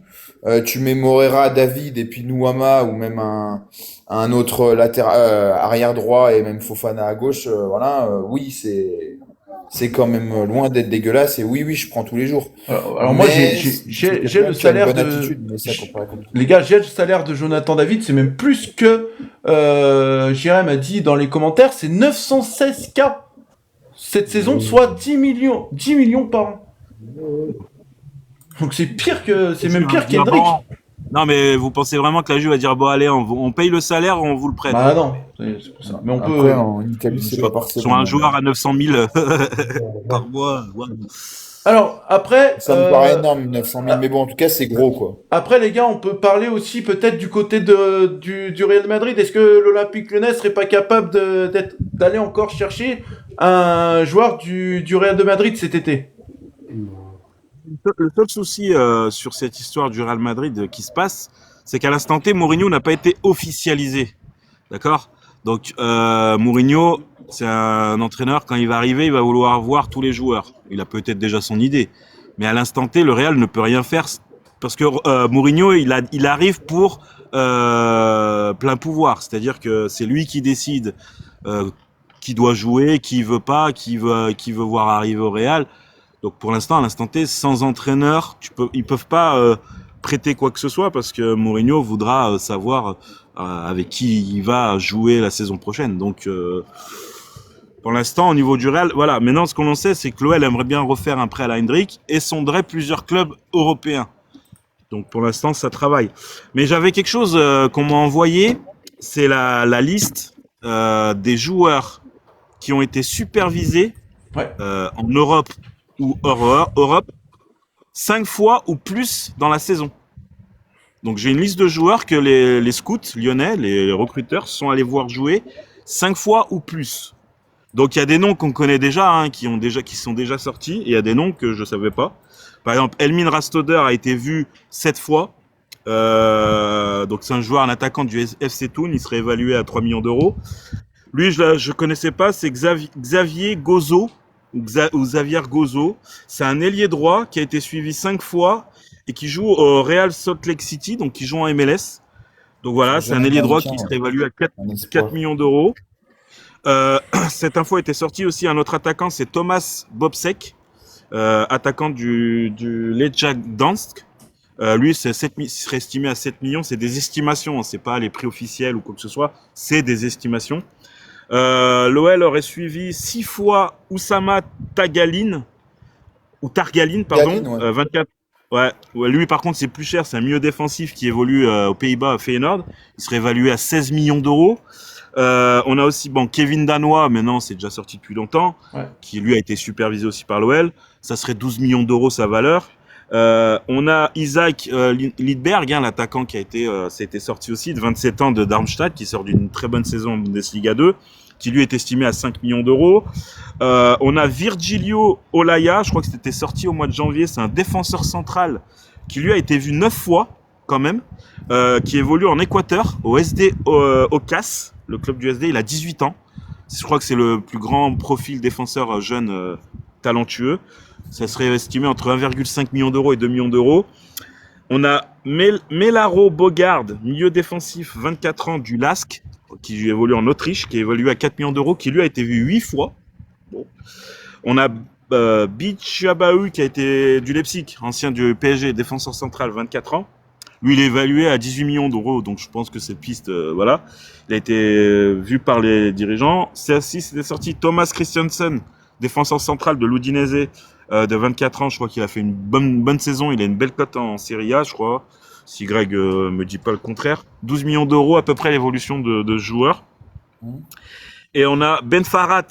Tu mets Morera, David et puis Nouama ou même un autre arrière droit et même Fofana à gauche. Voilà. Oui, c'est quand même loin d'être dégueulasse. Et oui, je prends tous les jours. Alors moi, Mais c'est j'ai le quelqu'un qui a une salaire bonne de... attitude, mais ça paraît compliqué. Les gars, j'ai le salaire de Jonathan David, c'est même plus que Jérém a dit dans les commentaires, c'est 916K cette saison, soit 10 millions par an. Donc c'est même pire qu'Hendrick. Non, mais vous pensez vraiment que la Juve va dire bon, allez, on paye le salaire, on vous le prête. Bah non, c'est pour ça. Mais on peut... Après, en Italie, c'est pas parti. Sur un joueur à 900 000 par mois. Ouais. Alors, après... Ça me paraît énorme, 900 000, mais bon, en tout cas, c'est gros, quoi. Après, les gars, on peut parler aussi peut-être du côté du Real Madrid. Est-ce que l'Olympique Lyonnais serait pas capable d'aller encore chercher un joueur du Real de Madrid cet été? Le seul souci sur cette histoire du Real Madrid qui se passe, c'est qu'à l'instant T, Mourinho n'a pas été officialisé. D'accord? Donc, Mourinho, c'est un entraîneur, quand il va arriver, il va vouloir voir tous les joueurs. Il a peut-être déjà son idée. Mais à l'instant T, le Real ne peut rien faire parce que Mourinho, il arrive pour plein pouvoir. C'est-à-dire que c'est lui qui décide qui doit jouer, qui veut pas, qui veut voir arriver au Real. Donc pour l'instant, à l'instant T, sans entraîneur, ils peuvent pas prêter quoi que ce soit parce que Mourinho voudra savoir avec qui il va jouer la saison prochaine. Donc pour l'instant, au niveau du Real, voilà. Maintenant, ce qu'on en sait, c'est que l'OL aimerait bien refaire un prêt à Hendrick et sonderait plusieurs clubs européens. Donc pour l'instant, ça travaille. Mais j'avais quelque chose qu'on m'a envoyé, c'est la liste des joueurs qui ont été supervisés en Europe ou hors Europe 5 fois ou plus dans la saison. Donc j'ai une liste de joueurs que les scouts lyonnais, les recruteurs, sont allés voir jouer 5 fois ou plus. Donc il y a des noms qu'on connaît déjà, hein, qui sont déjà sortis, et il y a des noms que je savais pas. Par exemple, Elmin Rastoder a été vu 7 fois. Donc c'est un joueur, un attaquant du FC Thun, il serait évalué à 3 millions d'euros. Lui, je connaissais pas, c'est Xavier Gozo, ou Xavier Gozo. C'est un ailier droit qui a été suivi 5 fois et qui joue au Real Salt Lake City, donc qui joue en MLS. Donc voilà, c'est un ailier droit qui serait évalué à 4 millions d'euros. Cette info était sortie aussi, un autre attaquant, c'est Thomas Bobsek, attaquant du Lechia Gdansk. Lui, serait estimé à 7 millions, c'est des estimations, hein, c'est pas les prix officiels ou quoi que ce soit, c'est des estimations. L'OL aurait suivi 6 fois Oussama Targaline, pardon, Galine, ouais. Ouais, lui par contre c'est plus cher, c'est un milieu défensif qui évolue aux Pays-Bas à Feyenoord. Il serait évalué à 16 millions d'euros. On a aussi Kevin Danois, maintenant c'est déjà sorti depuis longtemps, Ouais. qui lui a été supervisé aussi par l'OL. Ça serait 12 millions d'euros sa valeur. On a Isaac Lidberg, l'attaquant qui a été sorti aussi de 27 ans de Darmstadt, qui sort d'une très bonne saison en Bundesliga 2, qui lui est estimé à 5 millions d'euros. On a Virgilio Olaya, je crois que c'était sorti au mois de janvier, c'est un défenseur central qui lui a été vu 9 fois quand même, qui évolue en Équateur, au SD Ocas, le club du SD, il a 18 ans. Je crois que c'est le plus grand profil défenseur jeune talentueux. Ça serait estimé entre 1,5 million d'euros et 2 millions d'euros. On a Melaro Bogard, milieu défensif, 24 ans du LASK, qui évolue en Autriche, qui est évalué à 4 millions d'euros, qui lui a été vu 8 fois. Bon. On a Bichabaou, qui a été du Leipzig, ancien du PSG, défenseur central, 24 ans. Lui, il est évalué à 18 millions d'euros, donc je pense que cette piste, voilà. Il a été vu par les dirigeants. C'était sorti Thomas Christiansen, défenseur central de l'Udinese, de 24 ans. Je crois qu'il a fait une bonne saison. Il a une belle cote en Serie A, je crois. Si Greg me dit pas le contraire. 12 millions d'euros, à peu près l'évolution de ce joueur. Et on a Ben Farhat,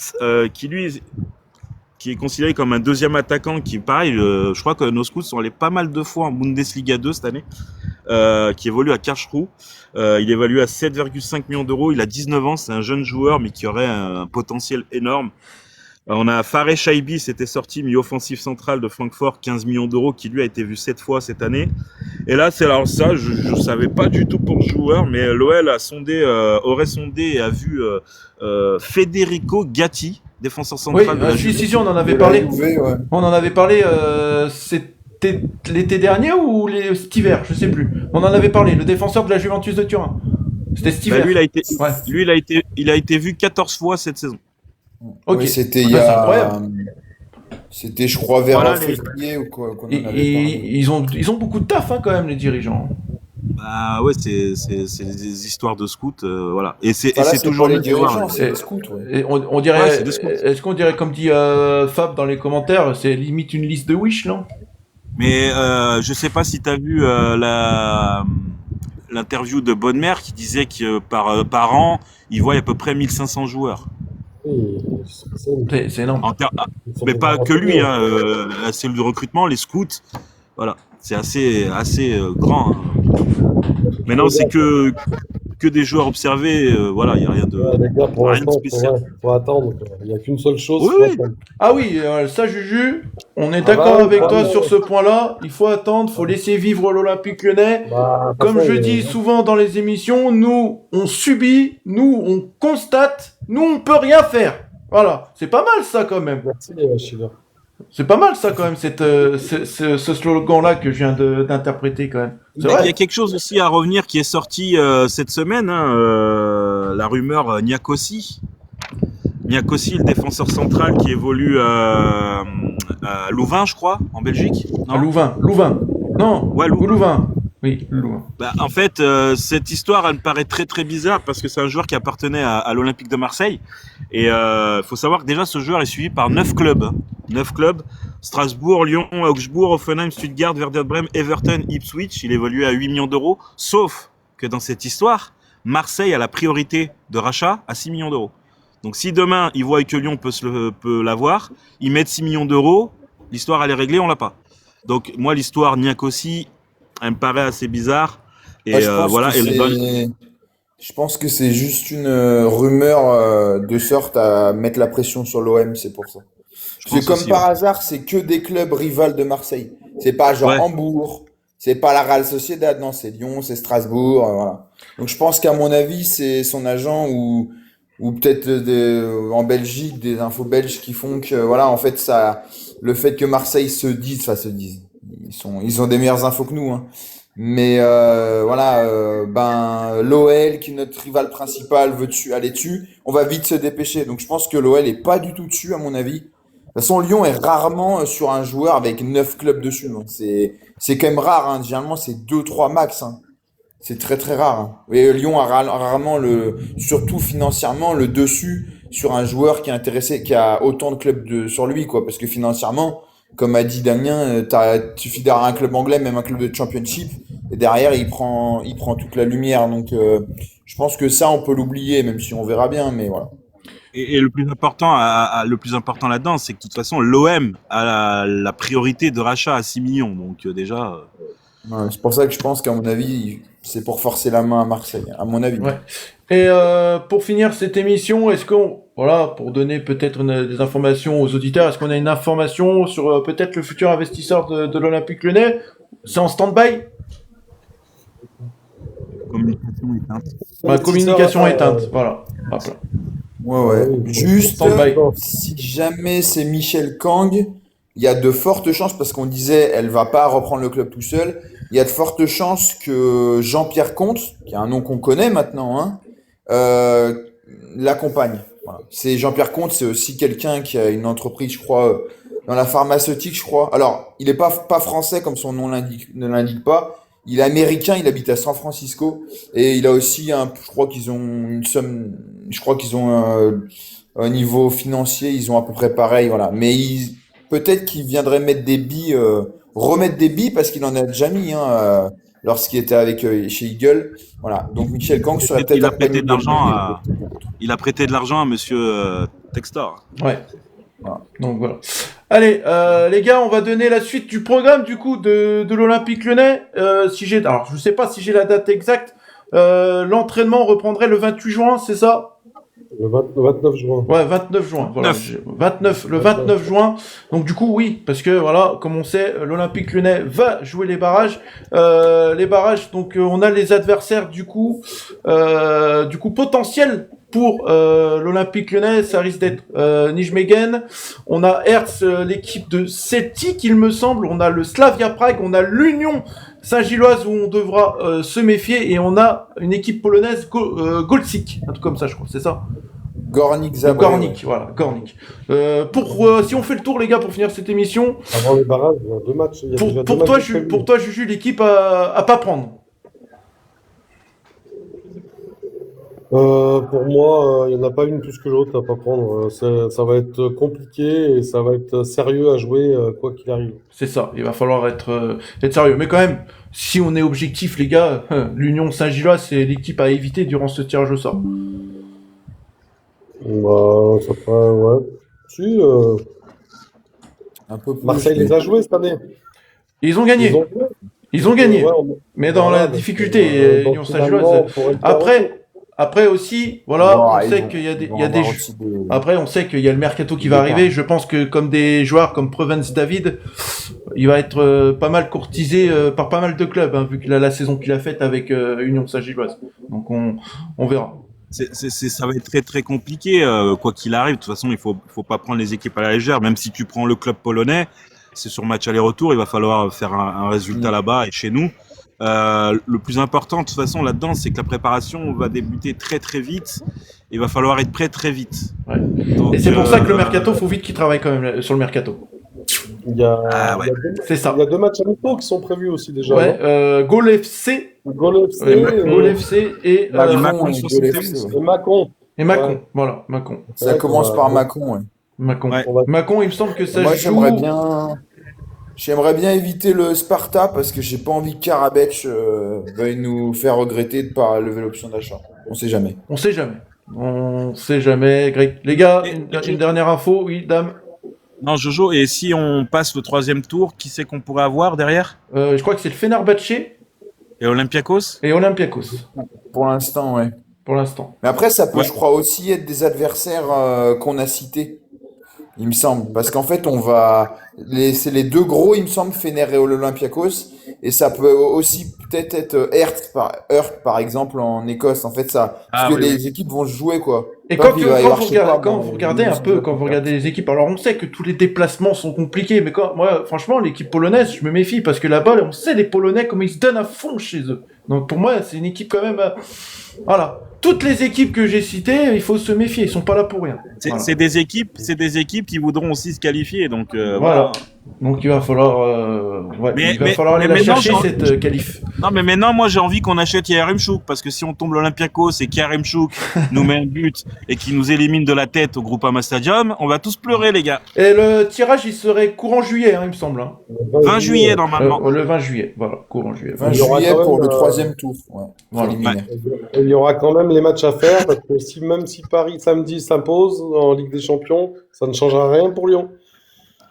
qui est considéré comme un deuxième attaquant, qui pareil, je crois que nos scouts sont allés pas mal de fois en Bundesliga 2 cette année, qui évolue à Karlsruhe. Il évalue à 7,5 millions d'euros. Il a 19 ans, c'est un jeune joueur, mais qui aurait un potentiel énorme. On a Faré Shaibi, c'était sorti, milieu offensif central de Francfort, 15 millions d'euros, qui lui a été vu 7 fois cette année. Et là, c'est alors ça, je savais pas du tout pour le joueur, mais l'OL aurait sondé et a vu Federico Gatti, défenseur central de la Juve. Si, on en avait parlé. Ouais. On en avait parlé, c'était l'été dernier ou cet hiver, je sais plus. On en avait parlé, le défenseur de la Juventus de Turin. C'était cet hiver. Lui, il a été vu 14 fois cette saison. Ok. Oui, c'était c'est incroyable. C'était, je crois, vers Voilà, février ou quoi. Qu'on en Et, avait parlé. ils ont beaucoup de taf quand même, les dirigeants. Bah ouais, c'est des histoires de scouts, voilà. Et c'est Enfin, là, c'est toujours pas les mieux de voir. dirigeants, c'est les scouts. Ouais. Et on dirait, Ouais, c'est des scouts. est-ce qu'on dirait comme dit Fab dans les commentaires, c'est limite une liste de Wish, non? Mais je sais pas si t'as vu l'interview de Bonnemer qui disait que par an, il voit à peu près 1500 joueurs. Oui, C'est énorme. Mais pas que lui, la cellule de recrutement, les scouts, voilà, c'est assez grand. Maintenant, c'est que des joueurs observés, voilà, il y a rien de les gars, pour rien de l'instant, spécial. faut attendre. Il n'y a qu'une seule chose. Oui, faut oui. attendre. Ah oui, ça Juju, on est d'accord bah, avec bah, toi bah. sur ce point-là. Il faut attendre, faut laisser vivre l'Olympique Lyonnais. Bah, Comme façon, je dis souvent dans les émissions, nous on subit, nous on constate, nous on peut rien faire. Voilà, c'est pas mal ça quand même. Merci, Schiller. C'est pas mal ça quand même, ce slogan-là que je viens d'interpréter quand même. C'est Il y a vrai. quelque chose aussi à revenir qui est sorti cette semaine, la rumeur Niakosi. Niakosi, le défenseur central qui évolue à Louvain, je crois, en Belgique. Ah, Louvain. Non, Ouais, Louvain. Oui, Louvain. Bah, en fait, cette histoire, elle me paraît très très bizarre parce que c'est un joueur qui appartenait à l'Olympique de Marseille. Et faut savoir que déjà ce joueur est suivi par 9 clubs. 9 clubs, Strasbourg, Lyon, Augsbourg, Offenheim, Stuttgart, Werder Bremen, Everton, Ipswich. Il évolue à 8 millions d'euros. Sauf que dans cette histoire, Marseille a la priorité de rachat à 6 millions d'euros. Donc si demain, ils voient que Lyon peut l'avoir, ils mettent 6 millions d'euros, l'histoire elle est réglée, on l'a pas. Donc moi, l'histoire Niakosi, elle me paraît assez bizarre. Et Ouais, je pense voilà. que Et le c'est- je pense que c'est juste une rumeur de sorte à mettre la pression sur l'OM, c'est pour ça. C'est pense comme aussi, par ouais. hasard, c'est que des clubs rivales de Marseille. C'est pas genre Ouais. Hambourg, c'est pas la Real Sociedad, non, c'est Lyon, c'est Strasbourg, voilà. Donc je pense qu'à mon avis, c'est son agent ou peut-être en Belgique, des infos belges qui font que, voilà, en fait, ça, le fait que Marseille se dise, ils ont des meilleures infos que nous, hein. Mais voilà, l'OL qui est notre rival principal veut aller dessus, on va vite se dépêcher. Donc je pense que l'OL est pas du tout dessus à mon avis. De toute façon, Lyon est rarement sur un joueur avec 9 clubs dessus, hein. C'est quand même rare, hein. Généralement c'est 2-3 max, hein. C'est très très rare, hein. Et Lyon a rarement surtout financièrement le dessus sur un joueur qui est intéressé, qui a autant de clubs sur lui, quoi. Parce que financièrement, comme a dit Damien, il suffit d'avoir un club anglais, même un club de championship, et derrière il prend toute la lumière. Donc je pense que ça on peut l'oublier, même si on verra bien, mais voilà. Et le plus important, le plus important là-dedans, c'est que de toute façon, l'OM a la priorité de rachat à 6 millions. Donc déjà, Ouais, c'est pour ça que je pense qu'à mon avis, c'est pour forcer la main à Marseille, à mon avis. Ouais. Et pour finir cette émission, est-ce qu'on, voilà, pour donner peut-être des informations aux auditeurs, est-ce qu'on a une information sur peut-être le futur investisseur de l'Olympique Lyonnais? C'est en stand-by? communication éteinte. La communication éteinte, voilà. Hop là. Ouais. Juste, Stand-by. si jamais c'est Michel Kang, il y a de fortes chances, parce qu'on disait elle va pas reprendre le club tout seul, il y a de fortes chances que Jean-Pierre Comte, qui est un nom qu'on connaît maintenant, hein, l'accompagne. Voilà. C'est Jean-Pierre Comte, c'est aussi quelqu'un qui a une entreprise, je crois, dans la pharmaceutique, je crois. Alors, il est pas français comme son nom ne l'indique pas. Il est américain, il habite à San Francisco et il a aussi je crois qu'ils ont une somme, au niveau financier, ils ont à peu près pareil, voilà. Mais peut-être qu'il viendrait mettre des billes, remettre des billes parce qu'il en a déjà mis, hein, lorsqu'il était avec chez Eagle, voilà. Donc Michel Kang serait peut-être Il a après prêté nous de l'argent donner- à, il a prêté de l'argent à Monsieur Textor. Ouais. Voilà. Donc voilà. Allez, les gars, on va donner la suite du programme du coup de l'Olympique Lyonnais. Alors, je sais pas si j'ai la date exacte. L'entraînement reprendrait le 28 juin, c'est ça? Le 29 juin. Ouais, 29 juin. Voilà. 29 juin. Donc du coup, oui, parce que voilà, comme on sait, l'Olympique Lyonnais va jouer les barrages. Donc on a les adversaires du coup potentiels pour l'Olympique Lyonnais. Ça risque d'être Nijmegen. On a Hertz, l'équipe de Celtic, il me semble. On a le Slavia Prague. On a l'Union Saint-Gilloise où on devra se méfier. Et on a une équipe polonaise, Golsik. Un truc comme ça, je crois. C'est ça? Gornik Zabrze. Gornik, voilà, Gornik. Si on fait le tour, les gars, pour finir cette émission, Avant les barrages, il y a 2 matchs. Il y a déjà 2 pour matchs prévus. toi, Juju, l'équipe à pas prendre. Pour moi, il n'y en a pas une plus que l'autre à pas prendre. Ça va être compliqué et ça va être sérieux à jouer quoi qu'il arrive. C'est ça, il va falloir être sérieux. Mais quand même, si on est objectif, les gars, l'Union Saint-Gilloise, c'est l'équipe à éviter durant ce tirage au sort. Bah, ça fera, ouais. Si, Un peu plus. Marseille les a joués cette année. Ils ont gagné. Ils ont gagné. Ouais, Mais dans la difficulté, l'Union Saint-Gilloise. Après aussi, voilà, Bon, on ils sait vont- qu'il y a des, ils vont il y a des avoir jeux. aussi des- Après, on sait qu'il y a le mercato qui va D'accord. arriver. Je pense que comme des joueurs comme Prevence David, il va être pas mal courtisé par pas mal de clubs, hein, vu qu'il a la saison qu'il a faite avec Union Saint-Gilloise. Donc on verra. Ça va être très très compliqué, quoi qu'il arrive. De toute façon, il faut pas prendre les équipes à la légère. Même si tu prends le club polonais, c'est sur match aller-retour, il va falloir faire un résultat là-bas et chez nous. Le plus important de toute façon là-dedans, c'est que la préparation va débuter très très vite. Il va falloir être prêt très vite. Ouais. Donc, Et c'est pour ça que le mercato, faut vite qu'il travaille quand même sur le mercato. Il y a, Ah ouais. il y a deux- C'est ça. il y a 2 matchs amicaux qui sont prévus aussi déjà. Ouais, Gaulle FC, Gol FC Gaulle FC et Macron et sur Gaulle son FC, ouais. et Macon. Macon. Ouais. Voilà, Macon. Ça commence par Macon, ouais. Macon. Ouais. Macon, il me semble que ça Moi, joue. j'aimerais bien éviter le Sparta parce que j'ai pas envie que Karabec veuille nous faire regretter de pas lever l'option d'achat. On sait jamais. On sait jamais. On sait jamais, Greg. Les gars, Et- une dernière info, oui, dame. Non, Jojo, et si on passe le 3e tour, qui c'est qu'on pourrait avoir derrière? Je crois que c'est le Fenerbahçe Et Olympiakos? et Olympiakos, Pour l'instant, ouais. pour l'instant. Mais après, ça peut, Ouais. je crois, aussi être des adversaires qu'on a cités. Il me semble. Parce qu'en fait, c'est les 2 gros, il me semble, Fener et Olympiakos. Et ça peut aussi peut-être être Hertz, par exemple, en Écosse. En fait, ça, parce Ah, que oui, les équipes vont se jouer, quoi. Et Pas quand, qu'il va y avoir, je sais pas, quand bon, vous regardez un peu, quand vous regardez les équipes, alors on sait que tous les déplacements sont compliqués, mais moi, franchement, l'équipe polonaise, je me méfie, parce que là-bas, on sait les Polonais comment ils se donnent à fond chez eux. Donc pour moi, c'est une équipe quand même... voilà. Toutes les équipes que j'ai citées, il faut se méfier, ils sont pas là pour rien. Voilà. C'est des équipes qui voudront aussi se qualifier. Donc Voilà. voilà. Donc il va falloir, Mais- il va mais- falloir aller mais la maintenant, chercher j'ai- cette qualif. Non, mais maintenant, moi, j'ai envie qu'on achète Yaremchuk, parce que si on tombe l'Olympiakos et qu'Yaremchuk nous met un but et qu'il nous élimine de la tête au Groupama Stadium, on va tous pleurer, les gars. Et le tirage, il serait courant juillet, hein, il me semble. Hein. 20 juillet, normalement. Le 20 juillet, voilà, courant juillet. 20 Il y aura juillet quand pour même, le troisième tour. Ouais, Voilà. préliminaire. Il y aura quand même les matchs à faire, parce que même si Paris samedi s'impose en Ligue des Champions, ça ne changera rien pour Lyon.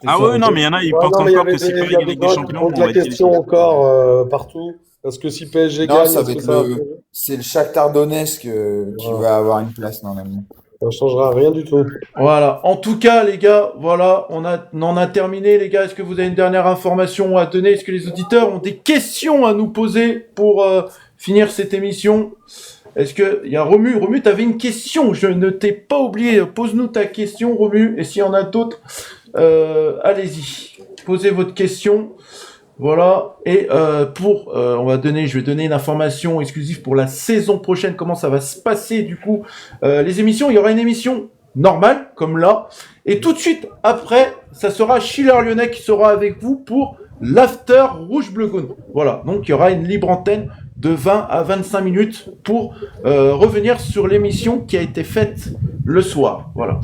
Ah ça. oui, non, mais il y en a, ils Ouais, pensent non, mais il y encore avait que si des- Paris il y gagne avait Ligue des des gens Champions, qui on posent va la être question qualifié. encore partout. Est-ce que si PSG Non, gagne, ça est-ce va que être ça, c'est le Shakhtar Donetsk qui Ouais. va avoir une place normalement. ça changera rien du tout? Voilà. En tout cas, les gars, voilà, on en a terminé, les gars. Est-ce que vous avez une dernière information à donner? Est-ce que les auditeurs ont des questions à nous poser pour finir cette émission? Est-ce que il y a Romu? Romu, t'avais une question. Je ne t'ai pas oublié. Pose-nous ta question, Romu. Et s'il y en a d'autres, allez-y. Posez votre question. Voilà. Et je vais donner une information exclusive pour la saison prochaine. Comment ça va se passer du coup les émissions. Il y aura une émission normale comme là. Et tout de suite après, ça sera Schiller Lyonnais qui sera avec vous pour l'after Rouge Bleu Gaune. Voilà. Donc il y aura une libre antenne de 20 à 25 minutes pour revenir sur l'émission qui a été faite le soir. Voilà.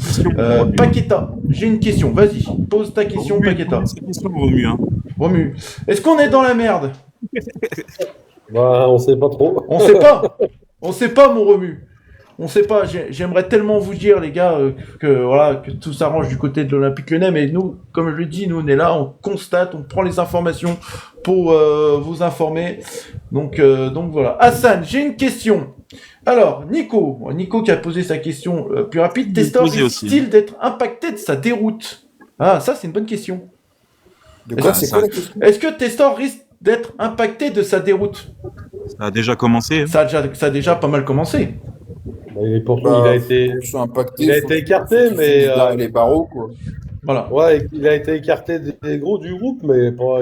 Paqueta, j'ai une question. Vas-y, pose ta question, Paqueta. C'est une question, Romu, hein. Romu, est-ce qu'on est dans la merde? Bah, on sait pas trop. On sait pas. On sait pas, mon Romu. On sait pas. J'aimerais tellement vous dire, les gars, que tout s'arrange du côté de l'Olympique Lyonnais, mais nous, comme je le dis, nous on est là, on constate, on prend les informations pour vous informer. Donc voilà. Hassan, j'ai une question. Alors, Nico qui a posé sa question plus rapide. Testor posé aussi. risque-t-il d'être impacté de sa déroute? Ah, ça c'est une bonne question. De quoi, Ah, c'est ça- quoi la question? Est-ce que Testor risque d'être impacté de sa déroute? Ça a déjà commencé. Hein. Ça a déjà pas mal commencé. Bah, pourtant, Bah, il a été, Ils sont impactés. il a faut été qu'ils- écarté, faut qu'ils mais, finissent derrière les barreaux, quoi. Voilà. ouais, il a été écarté des gros du groupe, mais pour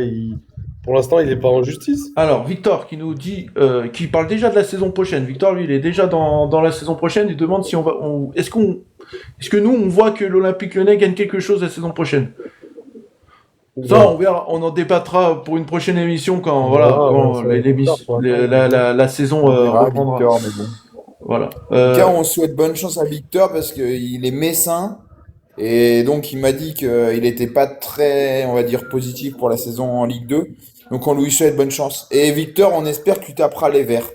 l'instant, il n'est pas en justice. Alors, Victor qui nous dit, qui parle déjà de la saison prochaine. Victor, lui, il est déjà dans la saison prochaine. Il demande si est-ce que nous, on voit que l'Olympique Lyonnais gagne quelque chose la saison prochaine? Ça, on verra, on en débattra pour une prochaine émission quand, la saison On verra reprendra. Victor, mais bon. Voilà. En tout cas, on souhaite bonne chance à Victor parce qu'il est messin. Et donc, il m'a dit qu'il n'était pas très, on va dire, positif pour la saison en Ligue 2. Donc, on lui souhaite bonne chance. Et Victor, on espère que tu taperas les Verts.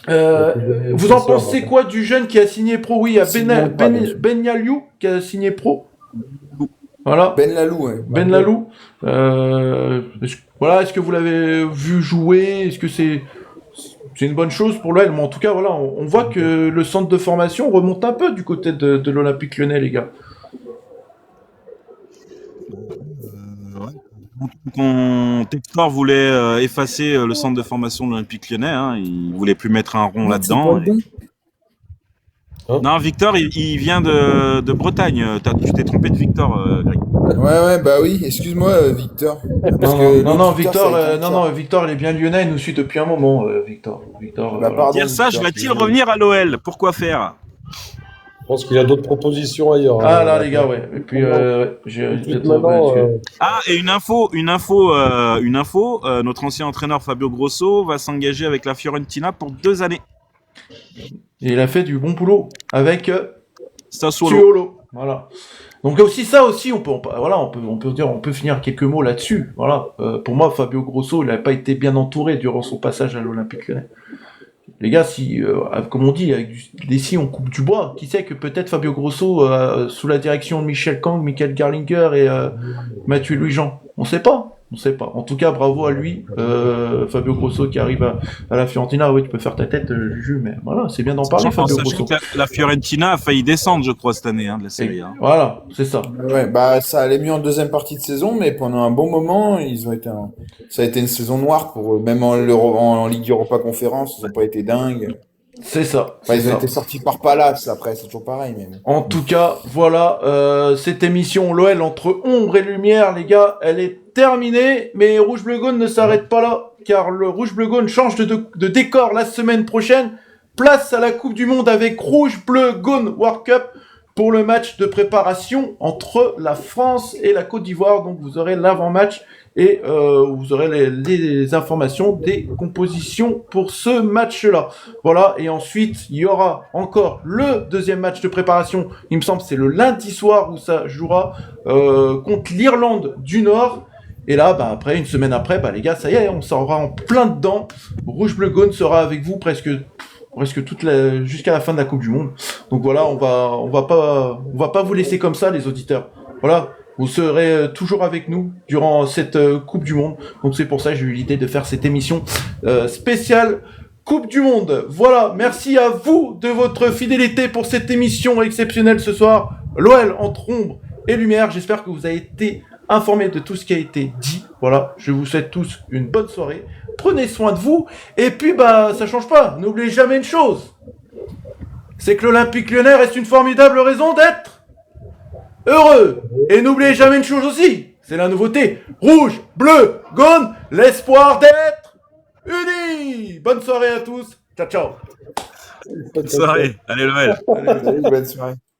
Vous en pensez quoi du jeune qui a signé pro? Oui, il y a Simon pas, bien sûr. Ben Yaliou qui a signé pro. Voilà. Ben Lalou, ouais. Ben Lalou. Est-ce que vous l'avez vu jouer? Est-ce que c'est une bonne chose pour l'OL? Mais en tout cas, voilà, on voit que le centre de formation remonte un peu du côté de l'Olympique Lyonnais, les gars. Textor voulait effacer le centre de formation de l'Olympique Lyonnais. Hein. Il voulait plus mettre un rond là-dedans. C'est pas bon. Non, Victor, il vient de Bretagne. Tu t'es trompé de Victor, Greg. Ouais, bah oui, excuse-moi, Victor. Parce que Non, l'autre Victor, ça a été ça. Victor, il est bien lyonnais, il nous suit depuis un moment, Victor. Bah, voilà. pardon, Dire ça, Victor, va-t-il désolé. revenir à l'OL? Pourquoi faire? Je pense qu'il a d'autres propositions ailleurs. Ah là, les gars, ouais. Et puis, Maintenant, Ah, et une info, notre ancien entraîneur Fabio Grosso va s'engager avec la Fiorentina pour 2 années. il a fait du bon boulot avec Sassuolo. Sassuolo. Voilà. Donc aussi ça aussi, on peut finir quelques mots là-dessus. Voilà. Pour moi, Fabio Grosso, il n'a pas été bien entouré durant son passage à l'Olympique Lyonnais. Les gars, si, comme on dit, avec des scies, on coupe du bois. Qui sait que peut-être Fabio Grosso, sous la direction de Michel Kang, Michael Garlinger et Mathieu Louis-Jean, on sait pas. En tout cas, bravo à lui, Fabio Grosso qui arrive à la Fiorentina. Oui, tu peux faire ta tête, Juju, mais voilà, c'est bien d'en parler, Fabio Sachant Grosso. que la Fiorentina a failli descendre, je crois, cette année, de la Serie A. Voilà, c'est ça. Ouais, bah ça allait mieux en deuxième partie de saison, mais pendant un bon moment, ça a été une saison noire pour eux. Même en Ligue Europa Conférence, ils n'ont pas été dingues. C'est ça. Enfin, ils c'est ont ça. été sortis par Palace, après, c'est toujours pareil. Mais... En tout cas, voilà, cette émission l'OL entre ombre et lumière, les gars, elle est terminée, mais Rouge Bleu Gaune ne s'arrête pas là, car le Rouge Bleu Gaune change de décor la semaine prochaine. Place à la Coupe du Monde avec Rouge Bleu Gaune World Cup. pour le match de préparation entre la France et la Côte d'Ivoire. Donc vous aurez l'avant-match et vous aurez les informations des compositions pour ce match-là. Voilà, et ensuite il y aura encore le deuxième match de préparation, il me semble que c'est le lundi soir où ça jouera contre l'Irlande du Nord. Et là, bah, après, une semaine après, bah, les gars, ça y est, on sera en plein dedans. Rouge Bleu Gaune sera avec vous presque jusqu'à la fin de la Coupe du Monde. Donc voilà, on va pas vous laisser comme ça, les auditeurs. Voilà, vous serez toujours avec nous durant cette Coupe du Monde. Donc c'est pour ça que j'ai eu l'idée de faire cette émission spéciale Coupe du Monde. Voilà, merci à vous de votre fidélité pour cette émission exceptionnelle ce soir. L'OL entre ombre et lumière. J'espère que vous avez été informés de tout ce qui a été dit. Voilà, je vous souhaite tous une bonne soirée. Prenez soin de vous. Et puis, bah, ça change pas. N'oubliez jamais une chose. C'est que l'Olympique Lyonnais reste une formidable raison d'être heureux. Et n'oubliez jamais une chose aussi. C'est la nouveauté. Rouge, bleu, jaune, l'espoir d'être unis. Bonne soirée à tous. Ciao, ciao. Bonne soirée. Allez, Noël. Allez, bonne soirée.